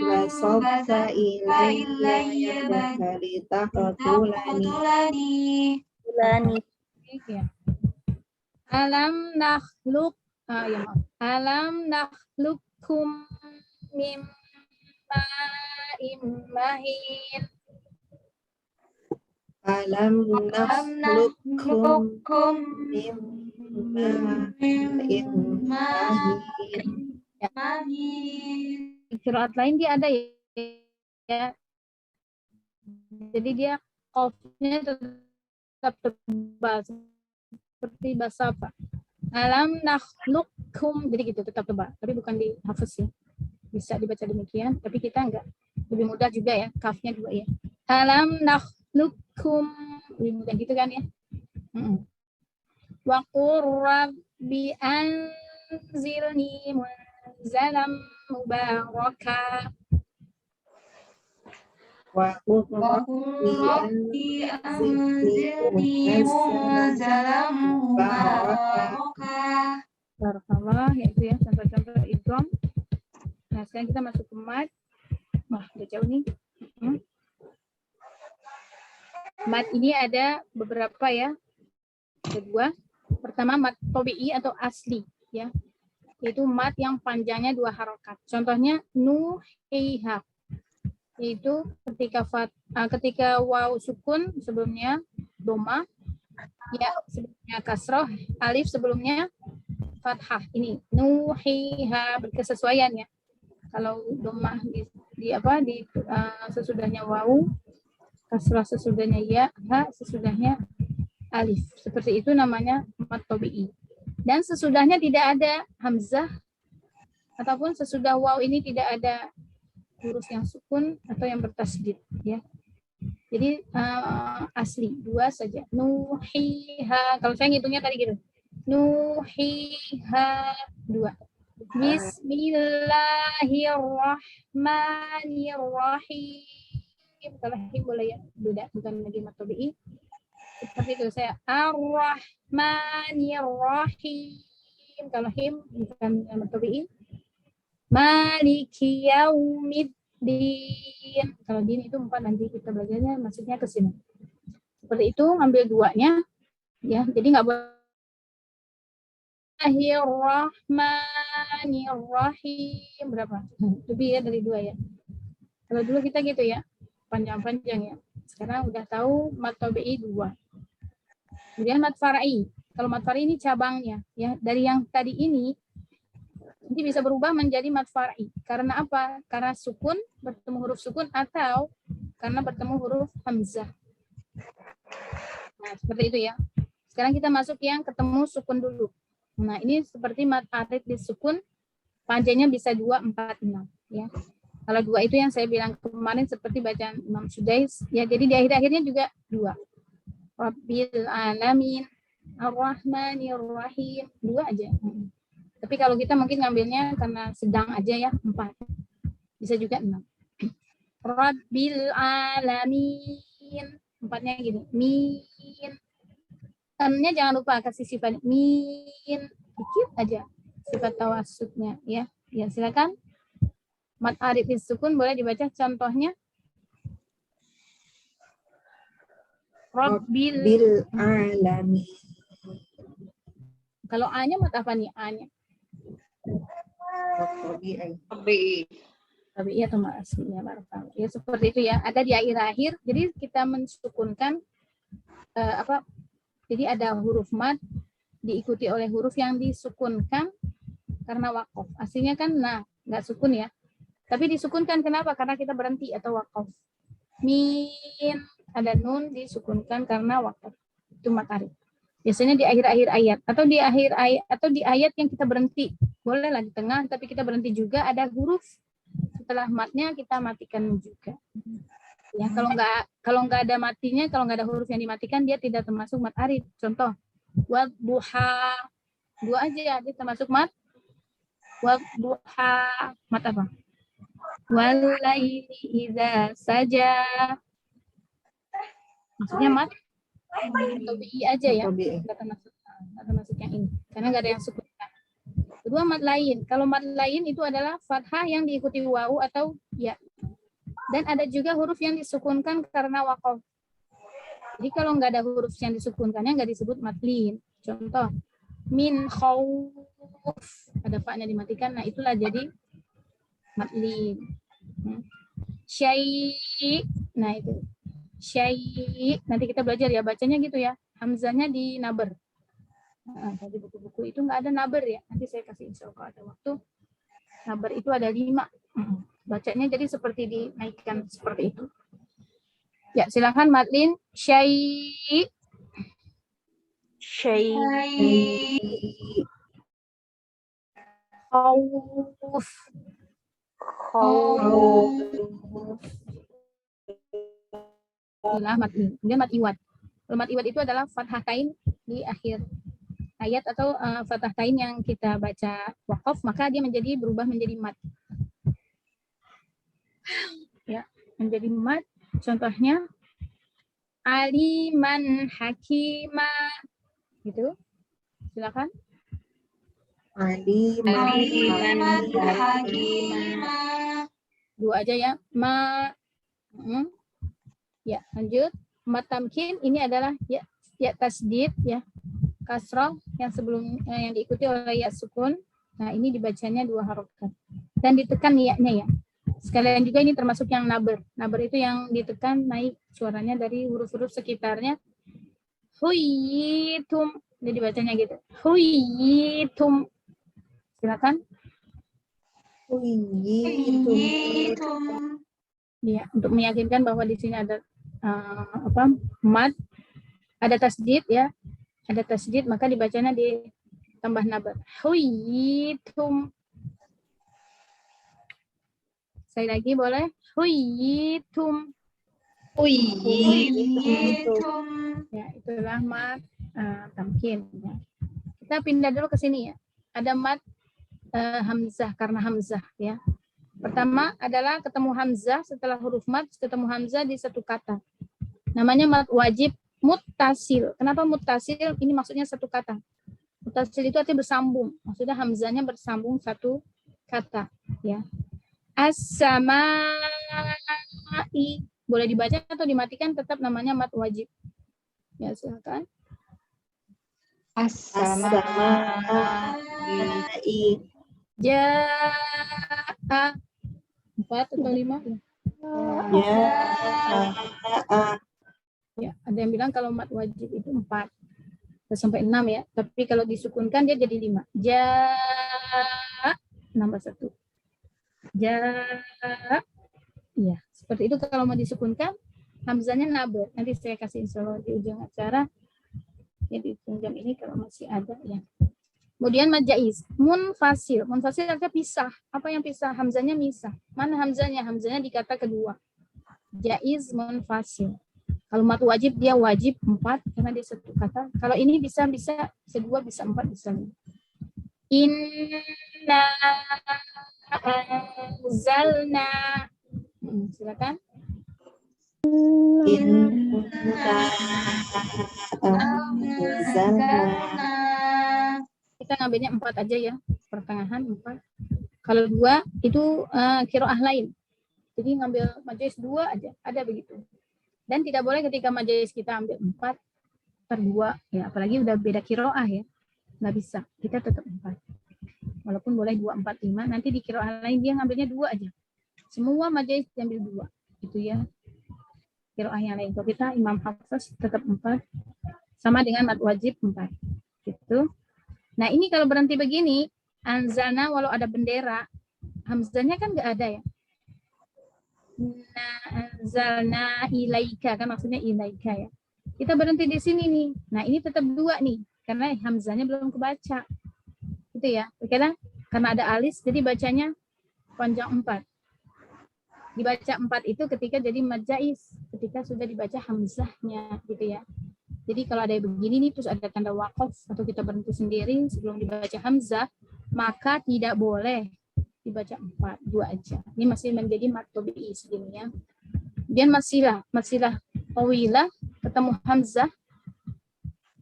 basabta ilayya yadaka litaqtulani. Ya. Alam nakhluqkum min ma'in mahin. Alam nakhluqkum min ma'in mahin. Qiraat lain dia ada ya. Jadi dia qafnya tetap tebal seperti bahasa apa? Alam nakhluqkum, jadi gitu tetap tebal, tapi bukan di hafaz ya. Bisa dibaca demikian, tapi kita enggak. Lebih mudah juga ya, kafnya dua ya. Alam nakhluqkum, lebih mudah gitu kan ya. Wa qur rabbi anzilni munzalam mubaraka. Wa qur rabbi anzilni munzalam mubaraka. Barakallah, yaitu ya contoh-contoh idgham. Nah, sekarang kita masuk ke mat. Wah, udah jauh nih. Mat ini ada beberapa ya. Ada dua. Pertama mat tabi'i atau asli ya. Yaitu mat yang panjangnya 2 harokat. Contohnya nuhiha. Yaitu ketika waw sukun sebelumnya doma, ya sebelumnya kasroh, alif sebelumnya fathah. Ini nuhiha, berkesesuaian ya. Kalau domah di sesudahnya waw, kasrah sesudahnya ya, ha sesudahnya alif. Seperti itu namanya mat tabi'i. Dan sesudahnya tidak ada hamzah ataupun sesudah waw ini tidak ada huruf yang sukun atau yang bertasydid ya. Jadi asli 2 saja. Nuhiha. Kalau saya ngitungnya tadi gitu. Nuhiha 2. Bismillahirrahmanirrahim. Kalau him boleh ya, beda, bukan lagi mat tabi'i. Seperti itu saya ar-rahmanirrahim. Kalau him bukan mat tabi'i. Maliki yaumiddin. Kalau din itu 4 nanti kita belajarnya maksudnya ke sini. Seperti itu, ambil 2-nya ya. Jadi enggak boleh Bismillahirrahmanirrahim. Berapa? Lebih ya dari 2 ya. Kalau dulu kita gitu ya, panjang-panjang ya. Sekarang udah tahu mat tabi'i 2. Kemudian mat far'i. Kalau mat far'i ini cabangnya ya. Dari yang tadi ini nanti bisa berubah menjadi mat far'i. Karena apa? Karena sukun, bertemu huruf sukun, atau karena bertemu huruf hamzah. Nah, seperti itu ya. Sekarang kita masuk yang ketemu sukun dulu. Nah, ini seperti mat arid di sukun, panjangnya bisa 2, 4, 6 ya. Kalau 2 itu yang saya bilang kemarin seperti bacaan Imam Sudais ya. Jadi di akhir-akhirnya juga 2. Rabbil alamin, ar-rahmanir-rahim, 2 aja. Tapi kalau kita mungkin ngambilnya karena sedang aja ya, 4. Bisa juga 6. Rabbil alamin. 4-nya gini. Min. N-nya jangan lupa kasih sifat min. Dikit aja. Sifat tawasudnya ya. Ya, silakan. Mat arid sukun boleh dibaca contohnya. Rabbil. Bil alamin. Kalau A-nya mat apa nih? A-nya. Tapi iya atau aslinya barangkali. Ya seperti itu ya. Ada di akhir-akhir. Jadi kita mensukunkan apa? Jadi ada huruf mad diikuti oleh huruf yang disukunkan karena waqaf. Aslinya kan nah, nggak sukun ya. Tapi disukunkan kenapa? Karena kita berhenti atau waqaf. Min ada nun disukunkan karena waqaf. Itu mad arif. Biasanya di akhir-akhir ayat atau di akhir ayat atau di ayat yang kita berhenti. Boleh lah di tengah tapi kita berhenti juga ada huruf setelah matnya kita matikan juga. Ya, kalau nggak ada matinya, kalau nggak ada huruf yang dimatikan dia tidak termasuk mat arif. Contoh, wadduha. Dua aja dia termasuk mat. Wadduha mat apa? Walaili idza saja. Maksudnya mat tabii aja ya. Nggak termasuk yang ini. Karena nggak ada yang sukun. Kedua mat lain. Kalau mat lain itu adalah fathah yang diikuti wawu atau ya. Dan ada juga huruf yang disukunkan karena waqaf. Jadi kalau nggak ada huruf yang disukunkannya nggak disebut mat lain. Contoh, min khauf. Ada fa-nya dimatikan. Nah itulah jadi mat lain. Syai. Nah itu. Syai. Nanti kita belajar ya bacanya gitu ya. Hamzahnya di naber. Nah, di buku-buku itu nggak ada naber ya. Nanti saya kasih insya Allah ada waktu. Naber itu ada 5. Bacanya jadi seperti dinaikkan seperti itu. Ya, silakan Madlin. Syai. Khauf. Itulah Madlin. Kemudian Mad Iwad. Kalau Mad Iwad itu adalah fathah tain di akhir ayat atau fathah tain yang kita baca waqaf, maka dia berubah menjadi mad. Ya, menjadi mad. Contohnya aliman hakima. Gitu. Silakan. Aliman hakima. Dua aja ya. Ya, lanjut. Mad tamkin ini adalah ya tasdid ya. Kasrah yang sebelum yang diikuti oleh ya sukun. Nah, ini dibacanya 2 harokat. Dan ditekan ya-nya ya. Sekalian juga ini termasuk yang naber. Naber itu yang ditekan naik suaranya dari huruf-huruf sekitarnya. Huyitum. Jadi bacanya gitu. Huyitum. Silakan. Huyitum. Ya, untuk meyakinkan bahwa di sini ada mad, ada tasdid ya. Ada tasdid maka dibacanya ditambah naber. Huyitum. Saya lagi boleh? Huyitum. Ya, itulah mad tamkin. Ya. Kita pindah dulu ke sini ya. Ada mad hamzah karena hamzah ya. Pertama adalah ketemu hamzah setelah huruf mad, ketemu hamzah di satu kata. Namanya mad wajib muttasil. Kenapa muttasil? Ini maksudnya satu kata. Muttasil itu artinya bersambung. Maksudnya hamzahnya bersambung satu kata ya. As-samai. Boleh dibaca atau dimatikan, tetap namanya mad wajib. Ya, silakan. As-samai. Ja'a. 4 atau 5? Ya, ada yang bilang kalau mad wajib itu 4 sampai 6 ya. Tapi kalau disukunkan dia jadi 5. Ja'a nambah 1. Ja'a. Ya, seperti itu kalau mau disukunkan hamzahnya naber. Nanti saya kasih insyaallah di ujung acara. Ya di ujung jam ini kalau masih ada ya. Kemudian mad jaiz, munfasil. Munfasil artinya pisah. Apa yang pisah? Hamzahnya misah. Mana hamzahnya? Hamzahnya di kata kedua. Jaiz munfasil. Kalau mad wajib dia wajib 4 karena dia satu kata. Kalau ini bisa 2, bisa 4, bisa 5. Inna anzalna. Silakan. Kita ngambilnya 4 aja ya, pertengahan 4. Kalau 2 itu qiraah lain. Jadi ngambil majelis 2 aja, ada begitu. Dan tidak boleh ketika majelis kita ambil 4/2, ya apalagi udah beda kiroah ya, nggak bisa, kita tetap 4. Walaupun boleh 2, 4, 5, nanti di kiroah lain dia ngambilnya 2 aja. Semua majelis diambil 2, gitu ya. Kiroah yang lain, kalau kita Imam Hafs tetap 4, sama dengan mad wajib 4, gitu. Nah ini kalau berhenti begini, anzalna walau ada bendera, hamzahnya kan nggak ada ya. Nah, anzalna ilaika kan maksudnya ilaika ya. Kita berhenti di sini nih. Nah ini tetap 2 nih, karena hamzahnya belum kebaca. Gitu ya. Karena ada alis, jadi bacanya panjang 4. Dibaca 4 itu ketika jadi mad jaiz, ketika sudah dibaca hamzahnya, gitu ya. Jadi kalau ada begini nih, terus ada tanda waqaf atau kita berhenti sendiri sebelum dibaca hamzah, maka tidak boleh dibaca 4, 2 aja. Ini masih menjadi mad tabi'i segini ya. Kemudian masilah tawilah ketemu hamzah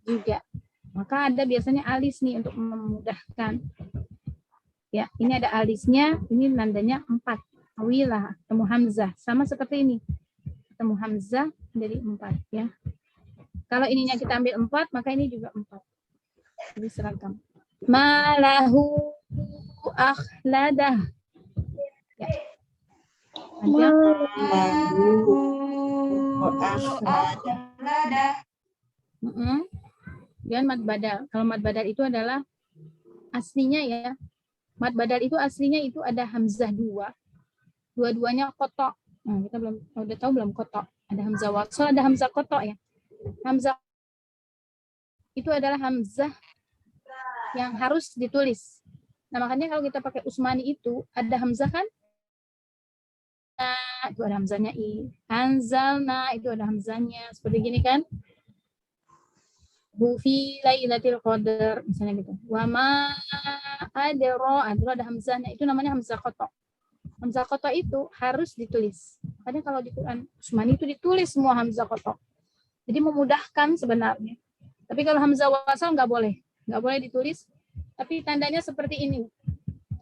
juga. Maka ada biasanya alis nih untuk memudahkan. Ya, ini ada alisnya, ini nandanya 4. Tawilah ketemu hamzah sama seperti ini. Ketemu hamzah menjadi 4 ya. Kalau ininya kita ambil 4, maka ini juga 4. Jadi seragam. Malahu akhladah. Ya. Dan mad badal. Kalau mad badal itu adalah aslinya ya. Mad badal itu aslinya itu ada hamzah 2. Dua-duanya kotok. Nah, kita udah tahu belum kotok. Ada hamzah wasl, ada hamzah kotok ya. Hamzah itu adalah hamzah yang harus ditulis. Nah, makanya kalau kita pakai Usmani itu ada hamzah kan? Nah, itu ada hamzahnya i. Anzalna itu ada hamzahnya seperti gini kan? Bu fi lailatul qadar misalnya gitu. Wa ma adra, itu ada hamzahnya. Itu namanya hamzah kotok. Hamzah kotok itu harus ditulis. Makanya kalau di Quran Usmani itu ditulis semua hamzah kotok. Jadi memudahkan sebenarnya. Tapi kalau hamzah wasal nggak boleh ditulis. Tapi tandanya seperti ini.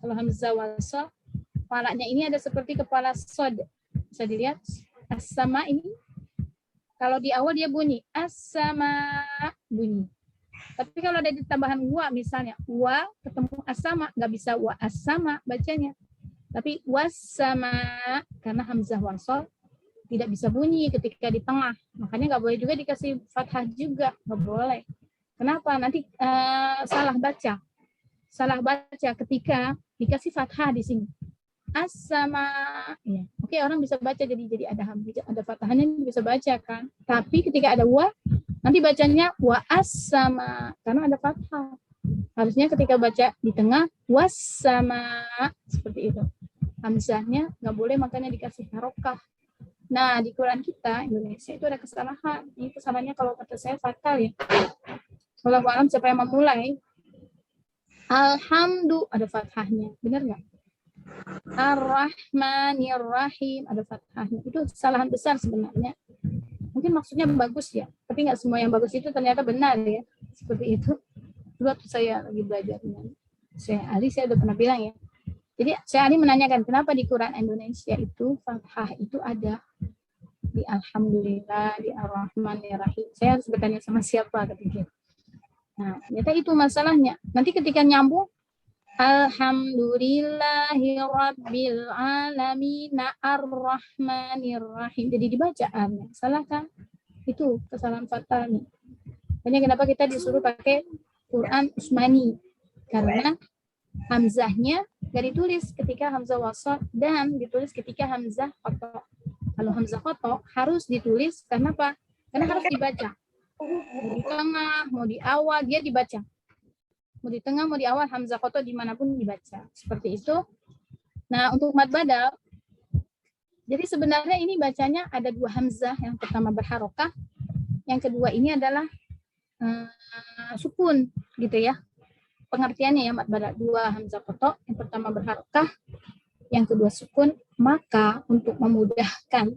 Kalau hamzah wasal, kepalanya ini ada seperti kepala sod. Bisa dilihat. As-sama ini. Kalau di awal dia bunyi. As-sama bunyi. Tapi kalau ada di tambahan wa misalnya. Wa ketemu as-sama. Nggak bisa wa as-sama bacanya. Tapi was-sama. Karena hamzah wasal tidak bisa bunyi ketika di tengah. Makanya nggak boleh juga dikasih fathah juga. Nggak boleh. Kenapa? Nanti salah baca. Salah baca ketika dikasih fathah di sini. As-sama. Ya. Oke, orang bisa baca jadi ada fathahnya bisa baca kan. Tapi ketika ada wa, nanti bacanya wa as-sama karena ada fathah. Harusnya ketika baca di tengah was-sama seperti itu. Hamzahnya nggak boleh makanya dikasih harokah. Nah, di Quran kita Indonesia itu ada kesalahan. Ini kesalahannya kalau kata saya fatal ya. Wallahu a'lam siapa yang memulai. Alhamdulillah ada fathahnya. Benar nggak? Ar-Rahmanir-Rahim ada fathahnya. Itu kesalahan besar sebenarnya. Mungkin maksudnya bagus ya. Tapi nggak semua yang bagus itu ternyata benar ya. Seperti itu. Dulu waktu saya lagi belajar dengan saya Ali, saya udah pernah bilang ya. Jadi saya Ali menanyakan kenapa di Quran Indonesia itu fathah itu ada di Alhamdulillah, di Ar-Rahmanir-Rahim. Saya harus bertanya sama siapa ketika. Nah, ternyata itu masalahnya. Nanti ketika nyambung Alhamdulillahi Rabbil Alamin Ar-Rahmanir-Rahim. Jadi dibaca arnya. Salah kan? Itu kesalahan fatal nih. Makanya kenapa kita disuruh pakai Quran Usmani. Karena hamzahnya nggak ditulis ketika hamzah wasal dan ditulis ketika hamzah kotok. Kalau hamzah kotok harus ditulis karena apa? Karena harus dibaca. Mau di tengah, mau di awal dia dibaca. Mau di tengah, mau di awal hamzah kotok dimanapun dibaca. Seperti itu. Nah untuk mad badal, jadi sebenarnya ini bacanya ada 2 hamzah. Yang pertama berharokah, yang kedua ini adalah sukun gitu ya. Pengertiannya ya mad badal 2 hamzah kotok, yang pertama berharokah, yang kedua sukun. Maka untuk memudahkan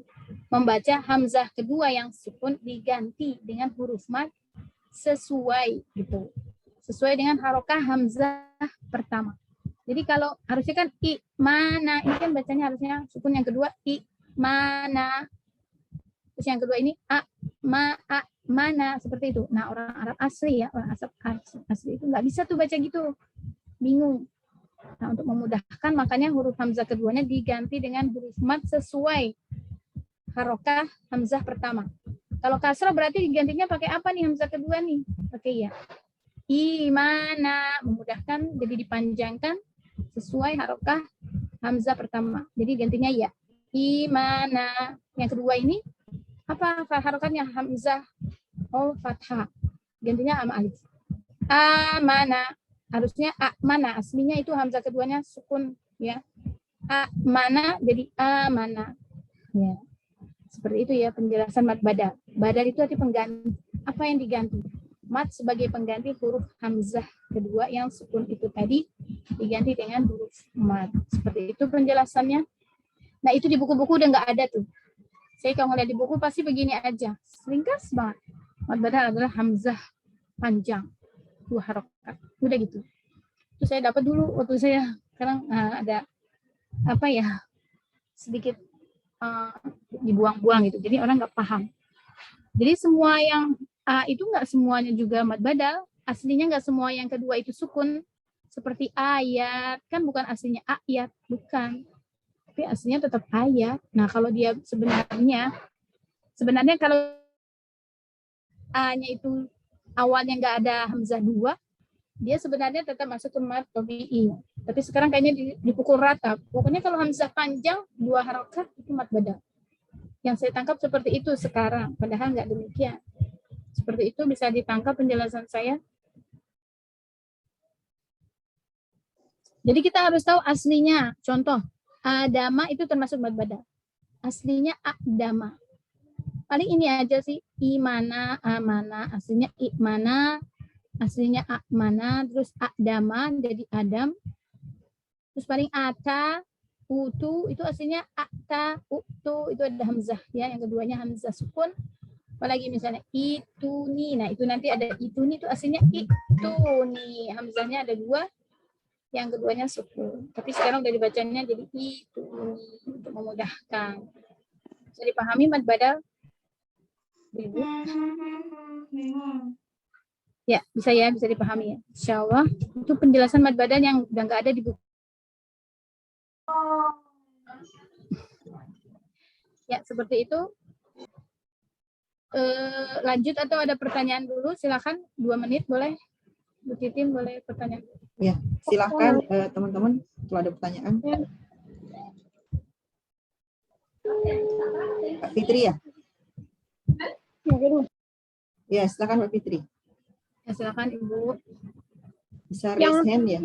membaca hamzah kedua yang sukun diganti dengan huruf mad sesuai gitu. Sesuai dengan harokah hamzah pertama. Jadi kalau harusnya kan i mana, ini kan bacanya harusnya sukun yang kedua i mana. Terus yang kedua ini mana seperti itu. Nah, orang Arab asli ya, orang asli itu nggak bisa tuh baca gitu, bingung. Nah, untuk memudahkan makanya huruf hamzah keduanya diganti dengan huruf mad sesuai harokah hamzah pertama. Kalau kasrah berarti digantinya pakai apa nih hamzah kedua nih? Pakai ya. Imana, memudahkan jadi dipanjangkan sesuai harokah hamzah pertama. Jadi gantinya ya. Imana. Yang kedua ini apa harokatnya? Hamzah fathah. Gantinya sama alif. Amana. Harusnya mana, aslinya itu hamzah keduanya sukun ya. Mana jadi amana. Ya. Seperti itu ya penjelasan mad badal. Badal itu arti pengganti. Apa yang diganti? Mad sebagai pengganti huruf hamzah kedua yang sukun itu tadi diganti dengan huruf mad. Seperti itu penjelasannya. Nah, itu di buku-buku udah nggak ada tuh. Saya kalau ngeliat di buku pasti begini aja. Ringkas banget. Mad badal adalah hamzah panjang. 2 harokat. Udah gitu. Itu saya dapat dulu waktu saya sekarang ada apa ya sedikit dibuang-buang gitu. Jadi orang nggak paham. Jadi semua yang itu nggak semuanya juga mad badal. Aslinya nggak semua yang kedua itu sukun. Seperti ayat kan bukan aslinya ayat, bukan. Tapi aslinya tetap ayat. Nah kalau dia sebenarnya kalau a-nya itu awalnya nggak ada hamzah 2, dia sebenarnya tetap masuk ke mad tabi'i. Tapi sekarang kayaknya dipukul rata. Pokoknya kalau hamzah panjang 2 harokat itu mad badal. Yang saya tangkap seperti itu sekarang, padahal nggak demikian. Seperti itu bisa ditangkap penjelasan saya. Jadi kita harus tahu aslinya. Contoh, adama itu termasuk mad badal. Aslinya adama. Paling ini aja sih, imana, amana, aslinya imana, aslinya akmana, terus adama jadi adam. Terus paling ata, utu itu aslinya ata, utu itu ada hamzah ya, yang keduanya hamzah sukun. Apalagi misalnya itu nih, nah itu nanti ada itu nih itu aslinya itu nih, hamzahnya ada 2, yang keduanya sukun. Tapi sekarang udah dibacanya jadi itu nih untuk memudahkan. Bisa dipahami mad badal? Ibu? Ya, bisa ya, bisa dipahami ya. Insya Allah. Itu penjelasan mad badal yang udah nggak ada di buku. Ya, seperti itu. Lanjut atau ada pertanyaan dulu? Silakan, 2 menit boleh. Bu Titin boleh pertanyaan. Ya, silakan teman-teman kalau ada pertanyaan. Pak Fitri ya? Ya, silakan Pak Fitri. Ya, silakan Ibu. Bisa raise hand ya.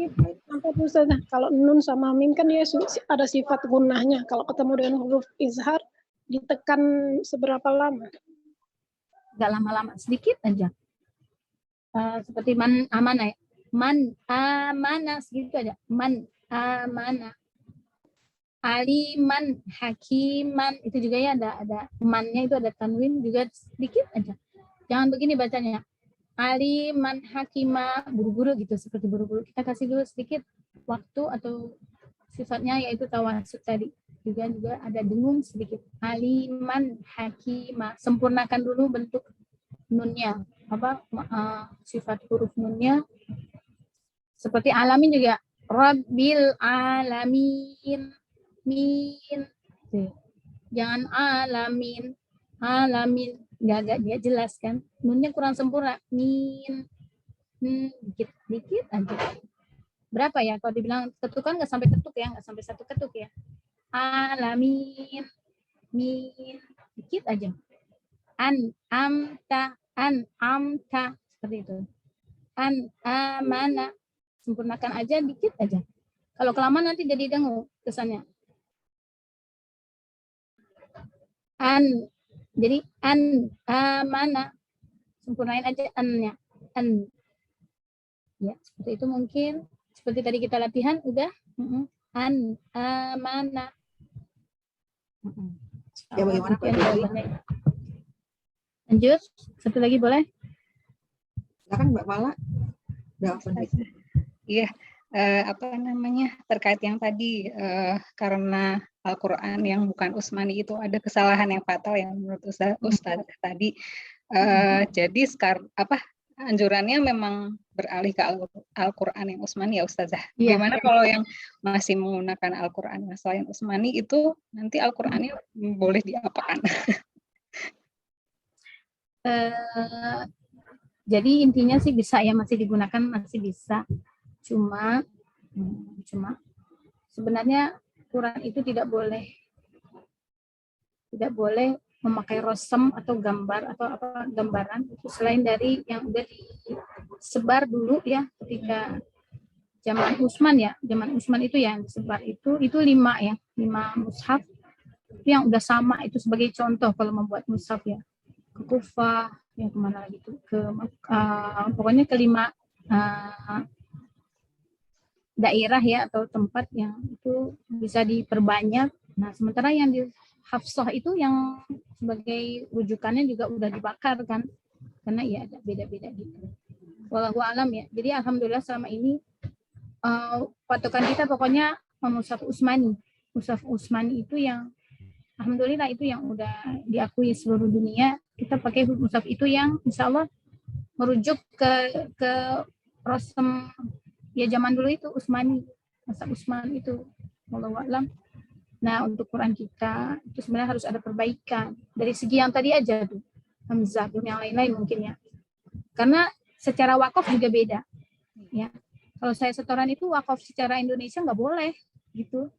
Kalau nun sama mim kan dia ada sifat gunahnya. Kalau ketemu dengan huruf izhar ditekan seberapa lama? Nggak lama-lama, sedikit aja. Seperti man amana ya. Man amana segitu aja. Man amana. Aliman, hakiman, itu juga ya ada mannya itu ada tanwin juga sedikit aja. Jangan begini bacanya. Aliman, hakima, buru-buru gitu, seperti buru-buru. Kita kasih dulu sedikit waktu atau sifatnya yaitu tawasud tadi. Juga ada dengung sedikit. Aliman, hakima, sempurnakan dulu bentuk nunnya. Sifat huruf nunnya. Seperti alamin juga. Rabbil alamin. Min, jangan alamin nggak dia jelas kan, nunnya kurang sempurna. Min, dikit aja. Berapa ya kalau dibilang ketukan nggak sampai ketuk ya, nggak sampai 1 ketuk ya. Alamin, min, dikit aja. Amta seperti itu. Amana, sempurnakan aja dikit aja. Kalau kelamaan nanti jadi dengung kesannya. Jadi amana, sempurnain aja an-nya. Ya, seperti itu mungkin. Seperti tadi kita latihan udah. Amana. Ya, bagaimana Pak Fitri? Lanjut, satu lagi boleh? Silakan Mbak Mala. Udah open mic. Iya, apa namanya, terkait yang tadi, karena Al-Quran yang bukan Utsmani itu ada kesalahan yang fatal yang menurut Ustazah tadi. Jadi anjurannya memang beralih ke Al-Quran yang Utsmani ya Ustazah. Iya. Gimana kalau yang masih menggunakan Al-Quran asal yang Utsmani itu nanti Al-Qurannya boleh diapakan? Jadi intinya sih bisa ya, masih digunakan, masih bisa. Cuma sebenarnya Quran itu tidak boleh memakai rosem atau gambar atau gambaran itu selain dari yang udah disebar dulu ya ketika zaman Utsman ya. Zaman Utsman itu yang disebar itu 5 mushaf yang udah sama, itu sebagai contoh kalau membuat mushaf ya. Ke Kufah, yang kemana lagi tuh, pokoknya ke 5 daerah ya atau tempat yang itu bisa diperbanyak. Nah, sementara yang di Hafsah itu yang sebagai rujukannya juga udah dibakar kan, karena ya ada beda-beda gitu. Wallahu alam ya. Jadi alhamdulillah selama ini patokan kita pokoknya mushaf Utsmani. Mushaf Utsmani itu yang alhamdulillah itu yang udah diakui seluruh dunia. Kita pakai mushaf itu yang insya Allah merujuk ke Rosem ya zaman dulu itu Utsmani, masa Utsman itu. Wallahu a'lam. Nah, untuk Quran kita itu sebenarnya harus ada perbaikan dari segi yang tadi aja tuh, hamzah, belum yang lain-lain mungkin ya. Karena secara wakaf juga beda. Ya. Kalau saya setoran itu wakaf secara Indonesia nggak boleh gitu.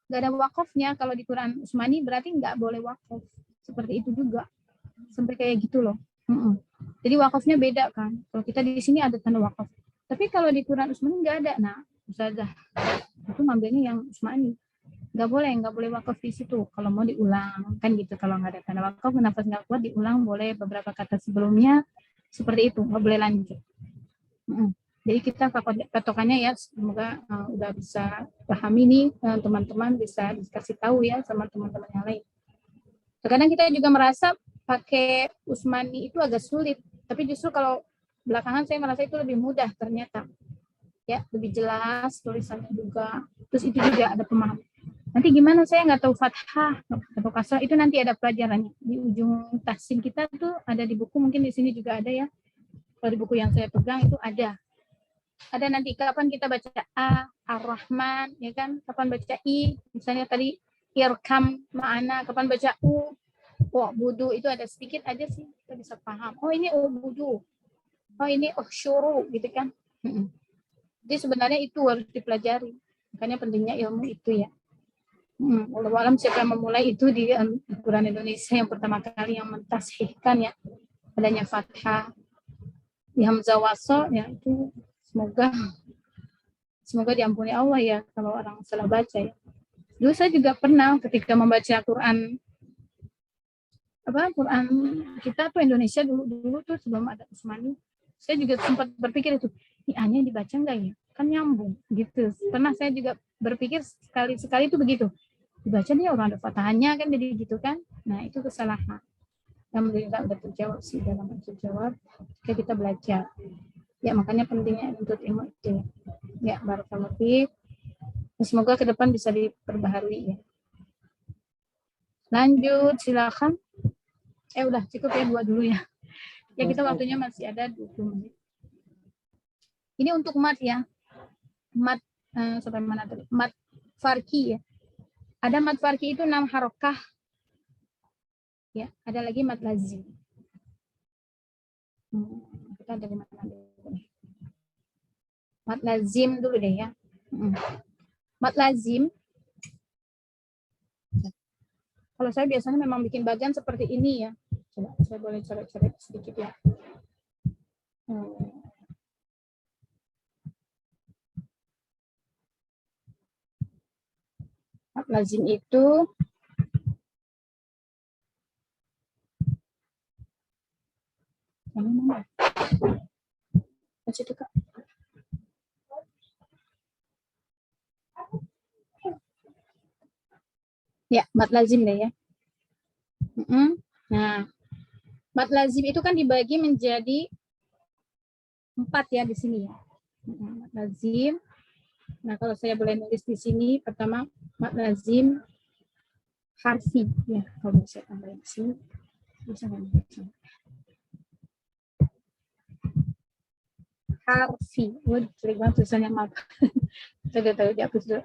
Nggak ada wakafnya. Kalau di Quran Utsmani berarti nggak boleh wakaf. Seperti itu juga. Sampai kayak gitu loh. Jadi wakafnya beda kan. Kalau kita di sini ada tanda wakaf. Tapi kalau di Quran Utsmani nggak ada. Nah, Ustazah itu ngambilnya yang Utsmani. Nggak boleh wakaf di situ. Kalau mau diulang kan gitu. Kalau nggak ada tanda wakaf, nafas nggak kuat diulang boleh beberapa kata sebelumnya seperti itu. Nggak boleh lanjut. Jadi kita patokannya ya, semoga udah bisa pahami nih teman-teman, bisa dikasih tahu ya sama teman-teman yang lain. Terkadang kita juga merasa pakai Utsmani itu agak sulit, tapi justru kalau belakangan saya merasa itu lebih mudah ternyata. Ya, lebih jelas tulisannya juga. Terus itu juga ada pemahaman. Nanti gimana saya nggak tahu fathah atau kasrah, itu nanti ada pelajarannya. Di ujung tahsin kita tuh ada di buku, mungkin di sini juga ada ya. Kalau di buku yang saya pegang itu ada. Ada nanti kapan kita baca A, Ar-Rahman, ya kan? Kapan baca I, misalnya tadi irkam ma'ana, kapan baca U, budu, itu ada sedikit aja sih, kita bisa paham. Oh ini budu, oh ini syuru, gitu kan? Jadi sebenarnya itu harus dipelajari, makanya pentingnya ilmu itu ya. Wallahu a'lam siapa yang memulai itu di Quran Indonesia yang pertama kali yang mentashihkan ya, adanya fathah di hamzah wasl ya, itu semoga diampuni Allah ya kalau orang salah baca ya. Dulu saya juga pernah ketika membaca Quran kita tuh Indonesia dulu tuh sebelum ada Utsmani, saya juga sempat berpikir itu, ini A-nya dibaca enggak ya? Kan nyambung gitu. Pernah saya juga berpikir sekali-sekali itu begitu. Dibaca nih orang ada fatahannya kan, jadi gitu kan. Nah, itu kesalahan. Alhamdulillah udah terjawab sih dalam terjawab ketika kita belajar. Ya, makanya pentingnya untuk ilmu itu. Ya, barakallahu fiik. Semoga ke depan bisa diperbaharui ya. Lanjut, silakan. Udah cukup ya 2 dulu ya. Ya, kita waktunya masih ada 20 menit. Ini untuk mat ya. Mat sampai mana tadi? Mat farki ya. Ada mat farki itu 6 harokah. Ya, ada lagi mat lazim. Kita dari mana dulu? Mat lazim dulu deh ya. Mat lazim. Kalau saya biasanya memang bikin bagian seperti ini ya. Coba saya boleh coret-coret sedikit ya. Mat lazim itu ini mana? Baca itu Kak. Ya, mat lazim deh ya. Nah, mat lazim itu kan dibagi menjadi 4 ya di sini ya. Mat lazim Nah, kalau saya boleh nulis di sini, pertama mad lazim harfi, ya. Kalau saya tambahin di sini, bisa nggak? Harfi, sering banget tulisannya, maaf. Saya tahu dihapus dulu.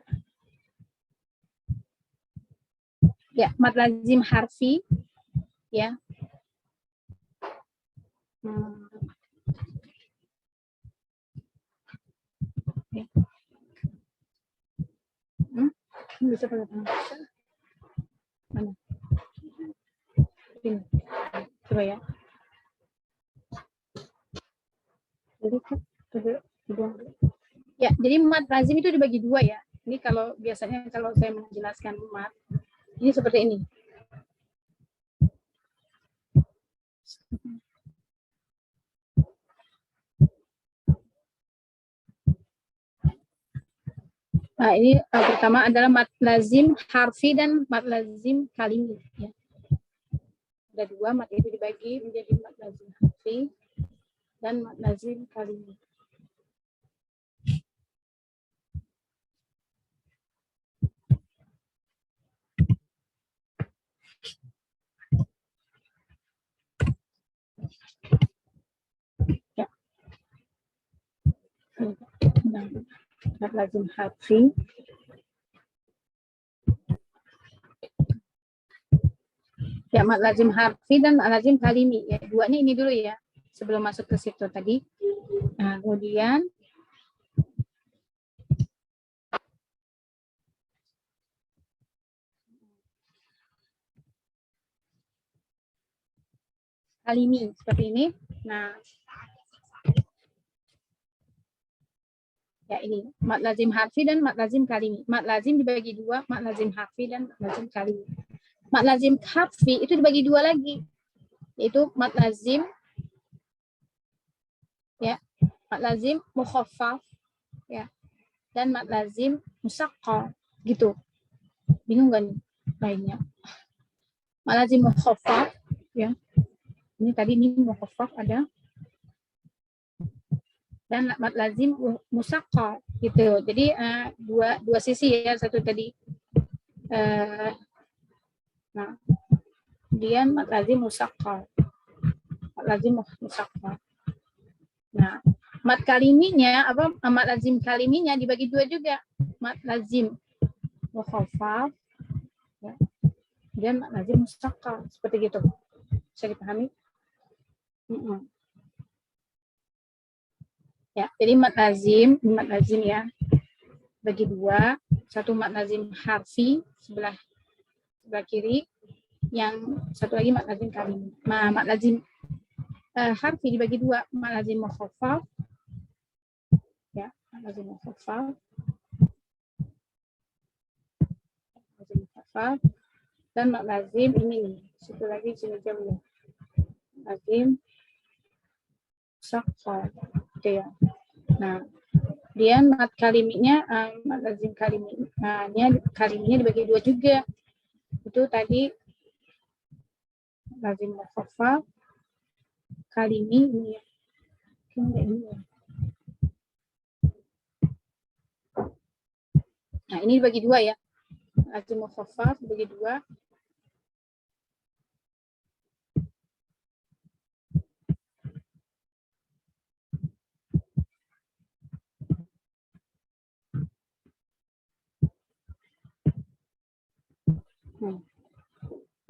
Ya, mad lazim harfi, ya. Ya. Bisa pakai tangan. Mana? Ini. Coba ya. Ya, jadi mad lazim itu dibagi dua ya. Ini kalau biasanya kalau saya menjelaskan mad, ini seperti ini. Nah, ini pertama adalah mad lazim harfi dan mad lazim kalimi. Ya. Ada dua, mad itu dibagi menjadi mad lazim harfi dan mad lazim kalimi. Ya. Mad lazim harfi. Ya, mad lazim harfi dan mad lazim kalimi. Ya, duanya ini dulu ya, sebelum masuk ke situ tadi. Nah, kemudian kalimi seperti ini. Nah, ya ini mad lazim harfi dan mad lazim kalimi. Mad lazim dibagi dua, mad lazim harfi dan mad lazim kalimi. Mad lazim harfi itu dibagi dua lagi, yaitu mad lazim, ya, mad lazim mukhaffaf, ya, dan mad lazim musaqqal, gitu. Bingung nggak nih lainnya? Mad lazim mukhaffaf, ya. Ini tadi ini mukhaffaf ada. Dan mad lazim musaqqal, gitu. Jadi dua sisi ya, satu tadi. Nah, kemudian mad lazim musaqqal. Mad lazim musaqqal. Nah, mad kaliminya apa? Mad lazim kaliminya dibagi dua juga. Mad lazim mukhaffaf, ya. Dan mad lazim musaqqal, seperti gitu. Bisa dipahami? Ya, jadi mad lazim ya bagi dua. Satu mad lazim harfi sebelah kiri, yang satu lagi mad lazim kalimi. Nah, mad lazim harfi dibagi dua, mad lazim mukhaffaf, ya, mad lazim mukhaffaf, dan mad lazim ini, satu lagi sini jauh, lazim musaqqal, gitu ya. Nah, kemudian mad kaliminya, mad lazim kaliminya dibagi dua juga. Itu tadi lazim mukhaffaf, kalimi ini ya. Nah, ini dibagi dua ya. Lazim mukhaffaf dibagi dua.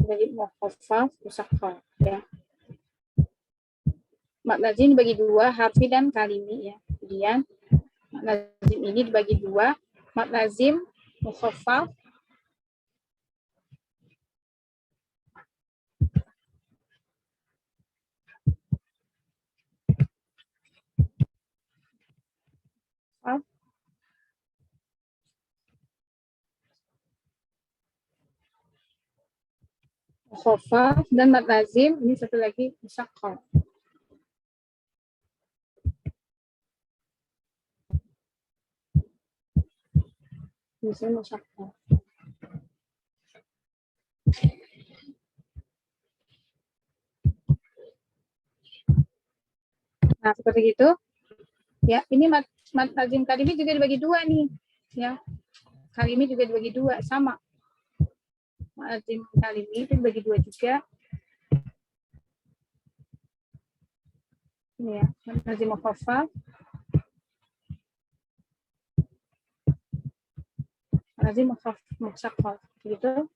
Jadi mukhaffaf musaqqal, ya. Mad lazim dibagi dua, harfi dan kalimi, ya. Kemudian mad lazim ini dibagi dua, mad lazim mukhaffaf dan mad lazim ini satu lagi musaqqal. Misalnya musaqqal. Nah, seperti itu. Ya, ini mad lazim kalimi juga dibagi dua nih. ya. Kalimi juga dibagi dua, sama. Lazim kalimi itu dibagi dua juga. Ini ya, lazim mukhaffaf. Lazim mukhaffaf gitu.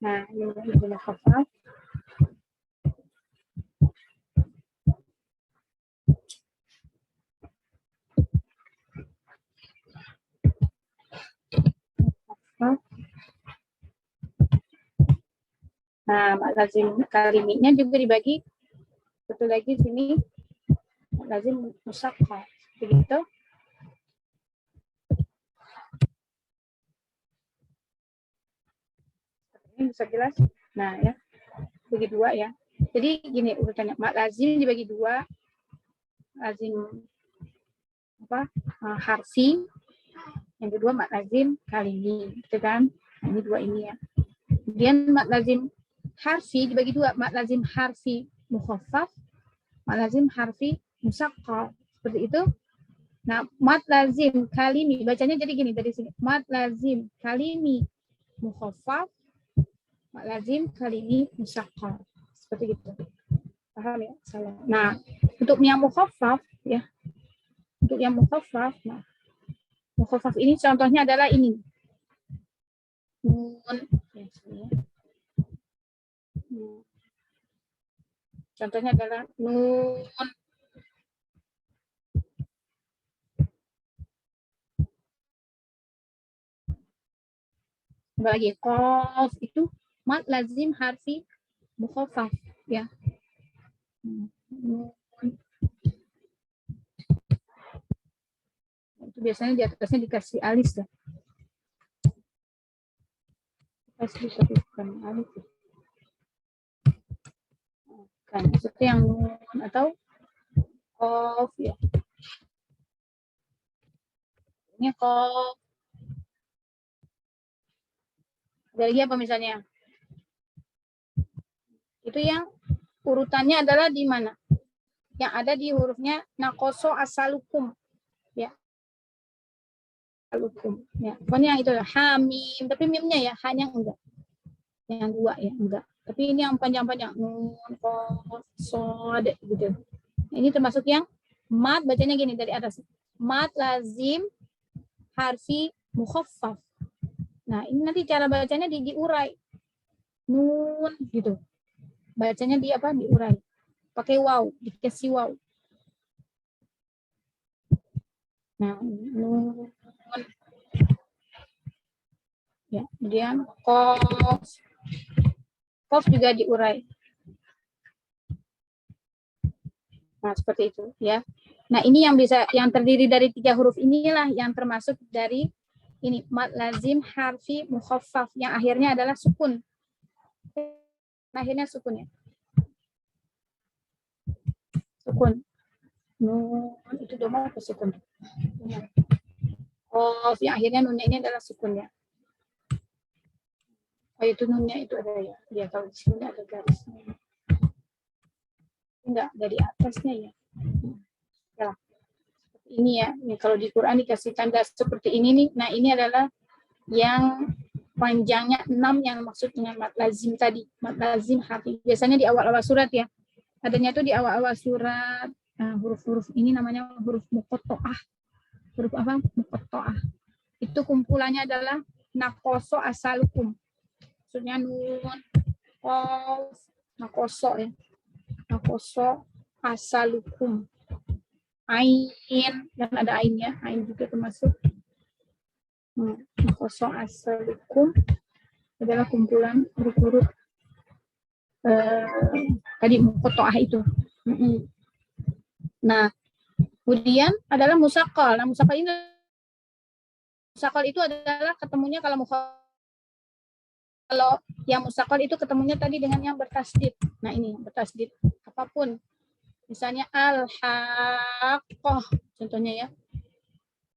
Nah, ini lazim mukhaffaf. Nah, lazim kaliminya juga dibagi satu lagi sini lazim musaqqal begitu. Ini bisa jelas. Nah, ya. Bagi dua ya. Jadi gini urutannya, mak lazim dibagi dua. Lazim harfi. Yang kedua mak lazim kalimi, gitu kan? Nah, ini dua ini ya. Kemudian mak lazim harfi dibagi dua, mak lazim harfi mukhaffaf, mak lazim harfi musaqqal. Seperti itu. Nah, mat lazim kalimi bacanya jadi gini dari sini. Mat lazim kalimi mukhaffaf, mat lazim kalimi musaqqal. Seperti itu. Paham ya? Salah. Nah, untuk yang mukhaffaf ya. Untuk yang mukhaffaf, nah, mukhaffaf ini contohnya adalah ini. Nun. Contohnya adalah nun. Bagi qaf itu mat lazim harfi mukhaffaf ya. Itu biasanya di atasnya dikasih alis ya. Kasih bukan alis. Kan seperti yang nun atau qaf ya. Ini qaf. Ada lagi apa misalnya? Itu yang urutannya adalah di mana? Yang ada di hurufnya naqoso asalukum. Ya. Asalukum. Ya. Pokoknya itu hamim, tapi mimnya ya, hanya enggak. Yang dua ya, enggak. Tapi ini yang panjang-panjang. Nun, qaf, shad gitu. Ini termasuk yang mat, bacanya gini dari atas. Mat lazim harfi mukhaffaf. Nah, ini nanti cara bacanya diurai. Nun gitu. Bacanya di apa? Diurai. Pakai waw, dikasih waw. Nah, nun. Ya, kemudian qaf. Qaf juga diurai. Nah, seperti itu ya. Nah, ini yang terdiri dari 3 huruf inilah yang termasuk dari ini mad lazim harfi mukhaffaf yang akhirnya adalah sukun. Akhirnya sukun ya. Sukun. Nun itu domah atau sukun? Qaf yang akhirnya nunnya ini adalah sukun ya. Oh, itu nunnya itu ada ya. Dia kalau di sini ada garisnya. Enggak, dari atasnya ya. Ya. Ini ya, ini kalau di Quran dikasih tanda seperti ini nih. Nah, ini adalah yang panjangnya 6 yang maksud dengan mat lazim tadi. Mat lazim harfi. Biasanya di awal-awal surat ya. Adanya tuh di awal-awal surat. Nah, huruf-huruf ini namanya huruf muqatta'ah. Huruf apa? Muqatta'ah. Itu kumpulannya adalah naqoso asalukum. Maksudnya nun, qaf, naqoso ya. Naqoso asalukum. Ain, dan ada ainnya, ain juga termasuk. Naqoso asalukum adalah kumpulan huruf-huruf tadi muqatta'ah itu. Nah, kemudian adalah musaqqal. Nah, musaqqal itu adalah ketemunya kalau yang musaqqal itu ketemunya tadi dengan yang bertasdid. Nah, ini yang bertasdid. Apapun. Misalnya al-haqqah contohnya ya.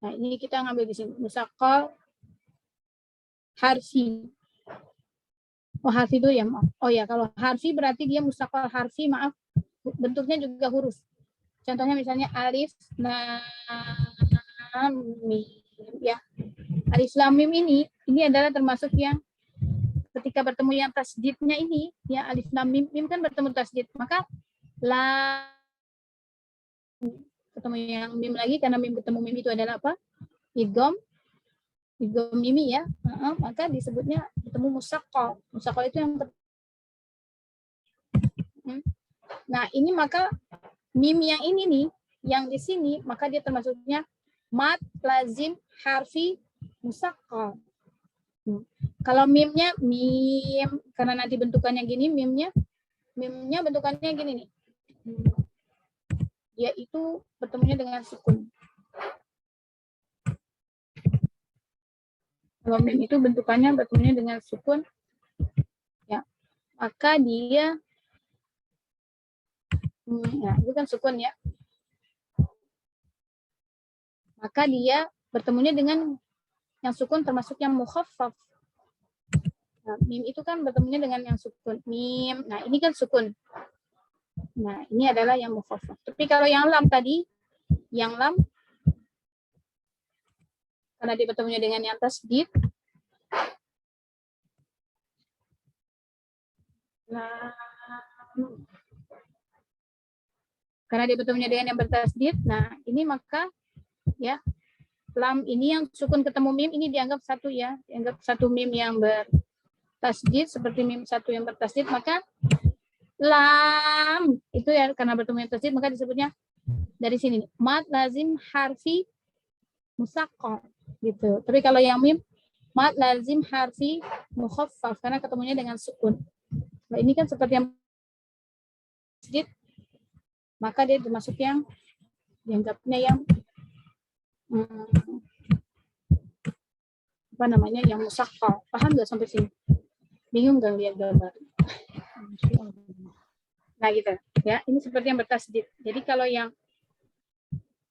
Nah, ini kita ngambil di sini musaqqal harfi. Oh, harfi itu ya, maaf. Oh ya, kalau harfi berarti dia musaqqal harfi, maaf. Bentuknya juga huruf. Contohnya misalnya alif lam mim ya. Alif lam mim ini adalah termasuk yang ketika bertemu yang tasdidnya ini ya, alif lam mim, mim kan bertemu tasdid, maka lam ketemu yang mim lagi, karena mim ketemu mim itu adalah apa? Idgham mimi ya. Maka disebutnya bertemu musaqqal. Musaqqal itu yang nah ini maka mim yang ini nih, yang di sini, maka dia termasuknya mad lazim harfi musaqqal. Kalau mimnya mim, karena nanti bentukannya gini, mimnya bentukannya gini nih. Dia itu bertemunya dengan sukun. Kalau mim itu bentukannya bertemunya dengan sukun, ya, maka dia ya, itu kan sukun ya. Maka dia bertemunya dengan yang sukun termasuk yang mukhaffaf. Nah, mim itu kan bertemunya dengan yang sukun. Mim, nah ini kan sukun. Nah, ini adalah yang mukhaffaf. Tapi kalau yang lam tadi, yang lam, karena dia bertemunya dengan yang tasdid, karena dia bertemunya dengan yang bertasdid, nah ini maka ya lam ini yang sukun ketemu mim ini dianggap satu ya, dianggap satu mim yang bertasdid seperti mim satu yang bertasdid, maka lam itu ya karena bertemu yang tasdid maka disebutnya dari sini nih, mad lazim harfi musaqqal gitu. Tapi kalau yang mim mad lazim harfi mukhaffaf karena ketemunya dengan sukun. Nah, ini kan seperti yang tasdid, maka dia termasuk yang dianggapnya yang apa namanya yang musaqqal. Paham nggak sampai sini? Bingung nggak lihat gambar? Nah gitu ya, ini seperti yang bertasdid. Jadi kalau yang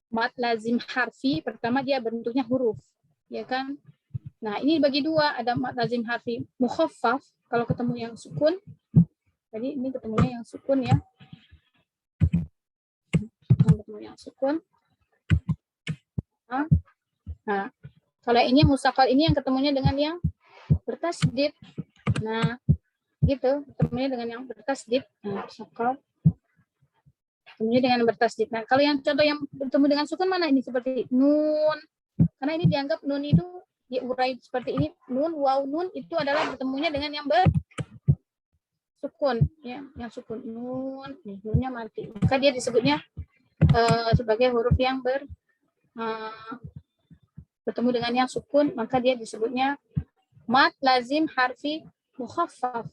mad lazim harfi, pertama dia bentuknya huruf, ya kan? Nah ini bagi dua, ada mad lazim harfi mukhaffaf kalau ketemu yang sukun. Jadi ini ketemunya yang sukun ya. Ketemu yang sukun. Nah, kalau ini musaqqal ini yang ketemunya dengan yang bertasdid. Nah, gitu, ketemunya dengan yang bertasdid. Nah, musaqqal ketemunya dengan bertasdid. Nah, kalau yang contoh yang bertemu dengan sukun mana ini seperti nun. Karena ini dianggap nun itu diurai seperti ini, nun, waw, nun itu adalah bertemunya dengan yang bersukun, ya, yang sukun nun, nih, nunnya mati. Maka dia disebutnya sebagai huruf yang bertemu dengan yang sukun, maka dia disebutnya mad lazim harfi mukhaffaf.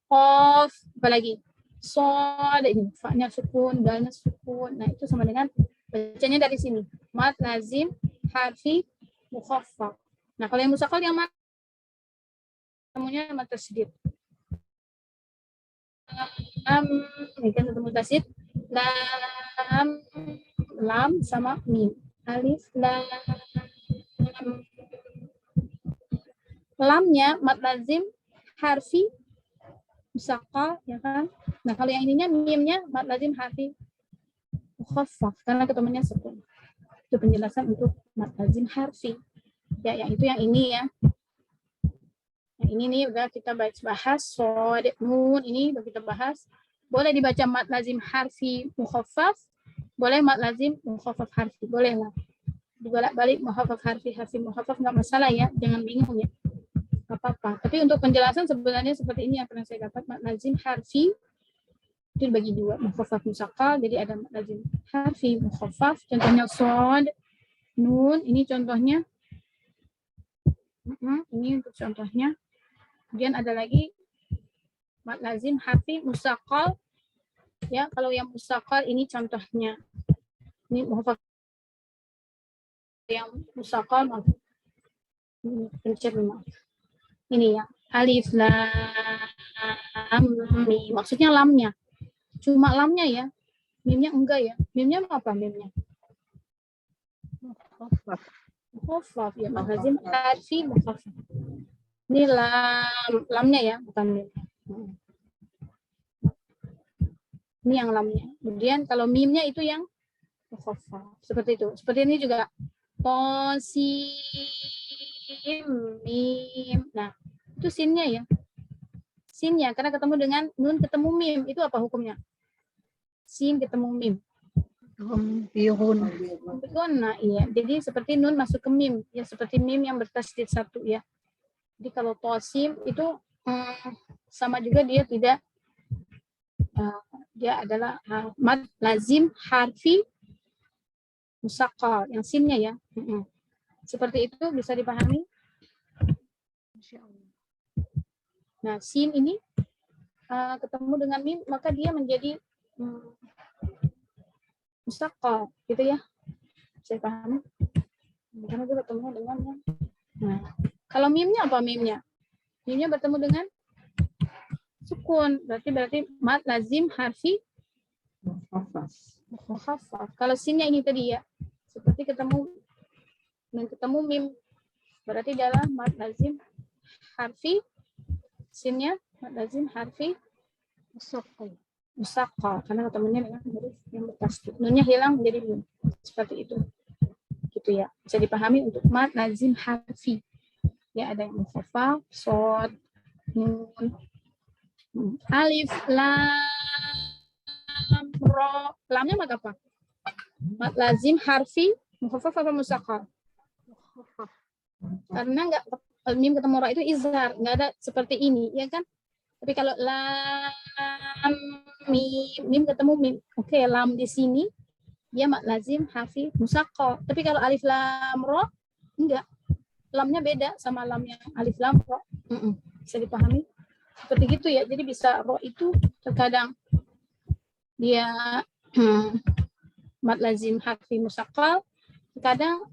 Qaf, apalagi sod, ini fa-nya sukun, dalnya sukun. Nah, itu sama dengan bacanya dari sini. Mad lazim harfi mukhaffaf. Nah, kalau yang musaqqal yang mana? Temunya mad tasdid. Ini kan ketemu tasdid. Lam sama mim. Alif lam. Lamnya mad lazim harfi musaqqal ya kan. Nah, kalau yang ininya mimnya mad lazim harfi mukhaffaf karena ketemunya sukun. Itu penjelasan untuk mad lazim harfi. Ya, yang itu yang ini ya. Yang ini nih udah kita bahas shad, nun ini udah kita bahas. Boleh dibaca mad lazim harfi mukhaffaf, boleh mad lazim mukhaffaf harfi, boleh lah. Dibolak-balik mukhaffaf harfi mukhaffaf nggak masalah ya, jangan bingung ya. Nggak apa-apa. Tapi untuk penjelasan sebenarnya seperti ini yang pernah saya dapat, mad lazim harfi itu dibagi dua, mukhaffaf musaqqal. Jadi ada mad lazim harfi mukhaffaf, contohnya shad, nun, ini contohnya. Ini untuk contohnya. Kemudian ada lagi mad lazim harfi musaqqal. Ya, kalau yang musaqqal ini contohnya. Ini muhaffaf yang musaqqal pencet maaf. Ini ya, alif lam mim. Maksudnya lamnya. Cuma lamnya ya. Mimnya enggak ya. Mimnya apa mimnya? Muhaffaf ya, mad lazim harfi muhaffaf. Ini lamnya ya, bukan mim. Ini yang lamnya. Kemudian kalau mimnya itu yang mukhaffaf. Seperti itu. Seperti ini juga. Tosim mim. Nah, itu sinnya ya. Sinnya karena ketemu dengan nun ketemu mim. Itu apa hukumnya? Sin ketemu mim. Nah, iya. Jadi seperti nun masuk ke mim. Ya, seperti mim yang bertasydid satu ya. Jadi kalau tosim itu sama juga dia tidak dia adalah mad lazim harfi musaqqal yang sinnya ya. Seperti itu bisa dipahami? Nah, sin ini ketemu dengan mim maka dia menjadi musaqqal gitu ya. Saya pahami. Karena dia bertemu dengan nah, kalau mimnya apa mimnya? Mimnya bertemu dengan sukun. Berarti mad lazim harfi mukhaffaf. Kalau sinnya ini tadi ya, seperti ketemu mim, berarti adalah mad lazim harfi sinnya mad lazim harfi musaqqal karena ketemunya dengan huruf yang bertasydid. Nunnya hilang menjadi mim. Seperti itu. Gitu ya. Bisa dipahami untuk mad lazim harfi. Ya, ada yang mukhaffaf, shad, nun, alif, lam, ro. Lamnya mad apa? Mad lazim harfi mukhaffaf apa musaqqal? Karena enggak mim ketemu ro itu izhar, enggak ada seperti ini, ya kan? Tapi kalau lam mim ketemu mim. Oke, lam di sini dia mad lazim harfi musaqqal. Tapi kalau alif lam ro enggak. Lamnya beda sama lam yang alif lam ro. Bisa dipahami? Seperti gitu ya. Jadi bisa ro itu terkadang dia mad lazim harfi musaqqal, terkadang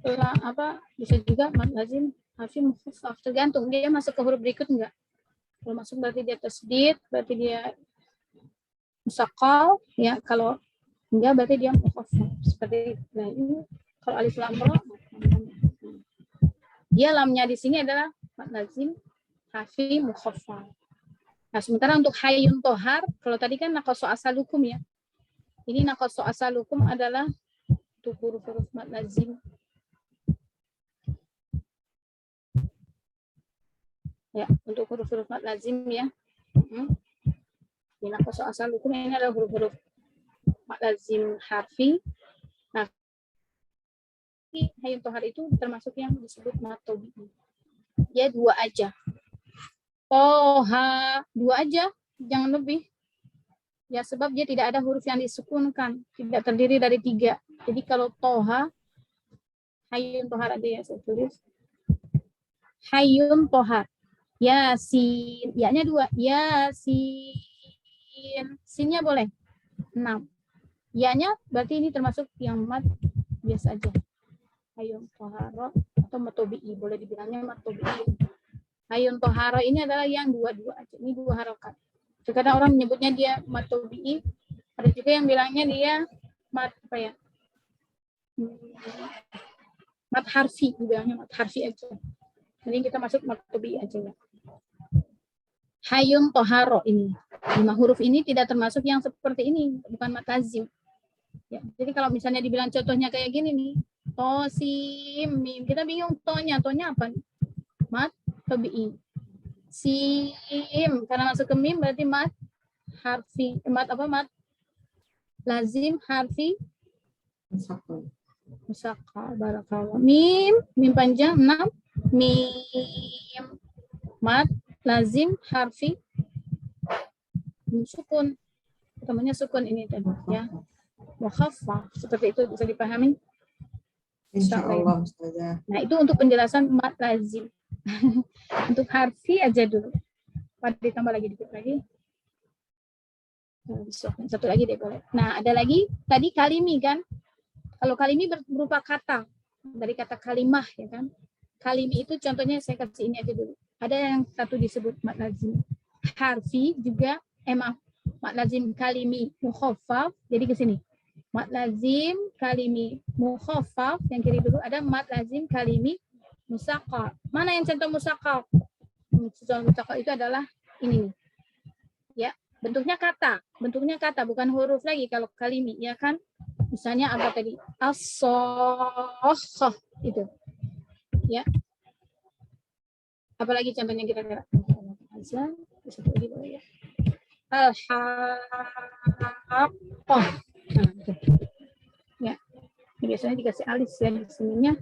bisa juga mad lazim harfi mukhaffaf. Tergantung dia masuk ke huruf berikut enggak. Kalau masuk berarti dia tasydid, berarti dia musaqqal ya. Kalau enggak berarti dia mukhaffaf. Seperti itu. Nah, ini kalau alif lam ro dia lamnya di sini adalah mad lazim harfi mukhaffaf. Nah, sementara untuk hayyun tohar, kalau tadi kan naqasu asalukum ya. Ini naqasu asalukum adalah untuk huruf-huruf mad lazim. Ya, untuk huruf-huruf mad lazim ya. Ini naqasu asalukum ini adalah huruf-huruf mad lazim harfi. Nah, hayyun tohar itu termasuk yang disebut mad tabi'i. Ya, 2 aja. Toha 2 aja, jangan lebih. Ya, sebab dia tidak ada huruf yang disukunkan, tidak terdiri dari 3. Jadi kalau toha, hayyun tohar ada ya, saya tulis. Hayyun tohar. Yasin, ya-nya 2. Yasin. Sinnya boleh 6. Ya-nya berarti ini termasuk yang mad biasa aja. Hayyun toharo atau matobi'i, boleh dibilangnya matobi'i. Hayyun toharo ini adalah yang 2 aja. Ini 2 harokat. Terkadang orang menyebutnya dia matobi'i, ada juga yang bilangnya dia mat apa ya? Mat harfi, dibilangnya mat harfi aja. Jadi kita masuk matobi'i aja ya. Hayyun toharo ini 5 huruf ini tidak termasuk yang seperti ini, bukan mat lazim. Ya, jadi kalau misalnya dibilang contohnya kayak gini nih, tosim mim, kita bingung tonya apa? Mat tabi'i. Sim karena masuk ke mim berarti mat harfi, mat lazim harfi musaqqal. Barakallah. Mim panjang 6, mim mat lazim harfi sukun. Temannya sukun ini tadi ya. Mukhaffaf. Seperti itu bisa dipahami? Insyaallah Ustazah. Nah, itu untuk penjelasan mat lazim. Untuk harfi aja dulu. Ditambah lagi dikit lagi. Satu lagi deh boleh. Nah, ada lagi tadi kalimi kan? Kalau kalimi berupa kata dari kata kalimah ya kan? Kalimi itu contohnya saya kasih ini aja dulu. Ada yang satu disebut mat lazim harfi juga mat lazim kalimi mukhaffaf. Jadi ke sini. Mat lazim kalimi mukhaffaf, yang kiri dulu ada mat lazim kalimi musaqqal. Mana yang contoh musaqqal? Contoh musaqqal itu adalah ini nih. Ya, bentuknya kata bukan huruf lagi kalau kalimi ya kan. Misalnya apa tadi? As-sakhah itu. Ya. Apalagi contohnya kira-kira? Azan, satu lagi boleh ya. Al-haqqah. Nah, itu. Ya. Ini biasanya dikasih alis ya di sininya.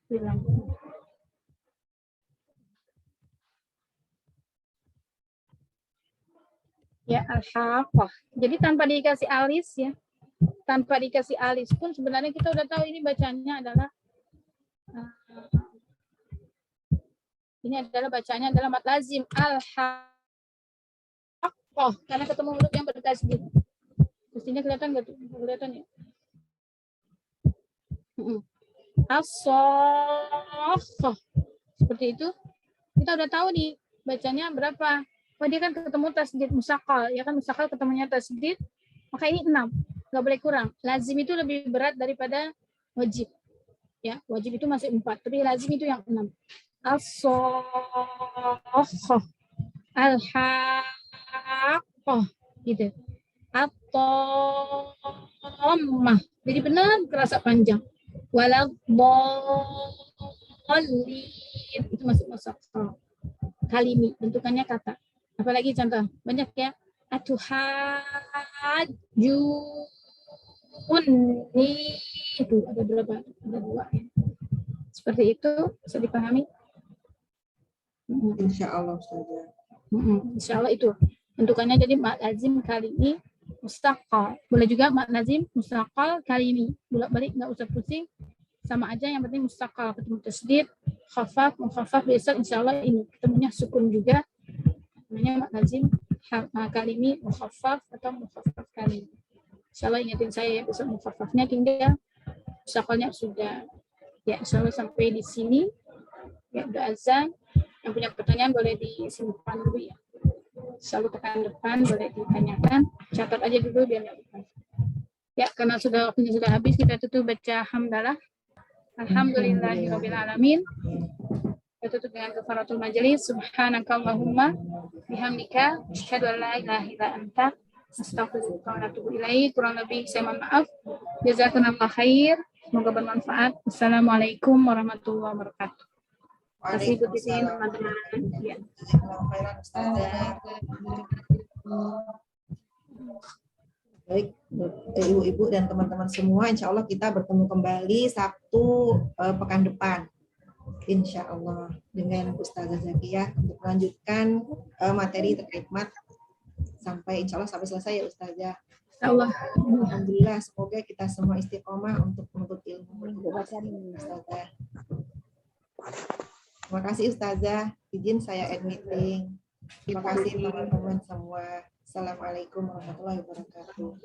Bilang. Ya, al-haqqah. Jadi tanpa dikasih alis ya. Tanpa dikasih alis pun sebenarnya kita udah tahu ini bacanya adalah bacanya adalah mad lazim al-haqqah karena ketemu huruf yang bertasydid. Mestinya kelihatan enggak tuh? Kelihatan ya? As-sakhah. Seperti itu. Kita udah tahu nih bacanya berapa. Oh, dia kan ketemu tasydid musaqqal, ya kan musaqqal ketemunya tasydid, maka ini 6. Enggak boleh kurang. Lazim itu lebih berat daripada wajib. Ya, wajib itu masih 4, tapi lazim itu yang 6. As-sakhah, al-haqqah, gitu. At-tammah. Jadi benar kerasa panjang. Waladhdallin. Itu masuk musaqqal. Kalimi, bentukannya kata. Apalagi contoh? Banyak ya. Atuhajjuni. Itu ada berapa? Ada 2 ya. Seperti itu bisa dipahami. Insya Allah Ustazah. Insya Allah itu bentukannya jadi mad lazim kalimi mustaqal. Boleh juga mad lazim mustaqal kalimi. Bolak-balik nggak usah pusing. Sama aja yang penting mustaqal ketemu tasydid, khafaf, mukhaffaf besok insya Allah ini ketemunya sukun juga. Namanya mad lazim kalimi mukhaffaf atau mukhaffaf kalimi. Insya Allah ingatin saya ya, besok mukhaffafnya tinggal mustaqalnya sudah. Ya, insya Allah sampai di sini. Ya, udah azan. Yang punya pertanyaan boleh disimpan dulu ya. Selalu tekan depan, boleh ditanyakan. Catat aja dulu biar nggak lupa. Ya, karena waktunya sudah habis, kita tutup baca hamdalah. Alhamdulillahirabbil alamin. Kita tutup dengan kafaratul majelis. Subhanakallahumma bihamdika asyhadu an la ilaha illa anta astaghfiruka wa atubu ilaik. Kurang lebih saya mohon maaf. Jazakallahu khair. Semoga bermanfaat. Assalamualaikum warahmatullahi wabarakatuh. Kasih ikuti teman-teman. Ya. Baik, ibu-ibu dan teman-teman semua, insya Allah kita bertemu kembali Sabtu pekan depan. Insya Allah dengan Ustazah Zakiyah untuk melanjutkan materi terkait mat sampai insya Allah sampai selesai ya Ustazah. Allah. Alhamdulillah, semoga kita semua istiqomah untuk menuntut ilmu. Ustazah. Terima kasih Ustazah. Izin saya end meeting. Terima kasih teman-teman semua. Assalamualaikum warahmatullahi wabarakatuh.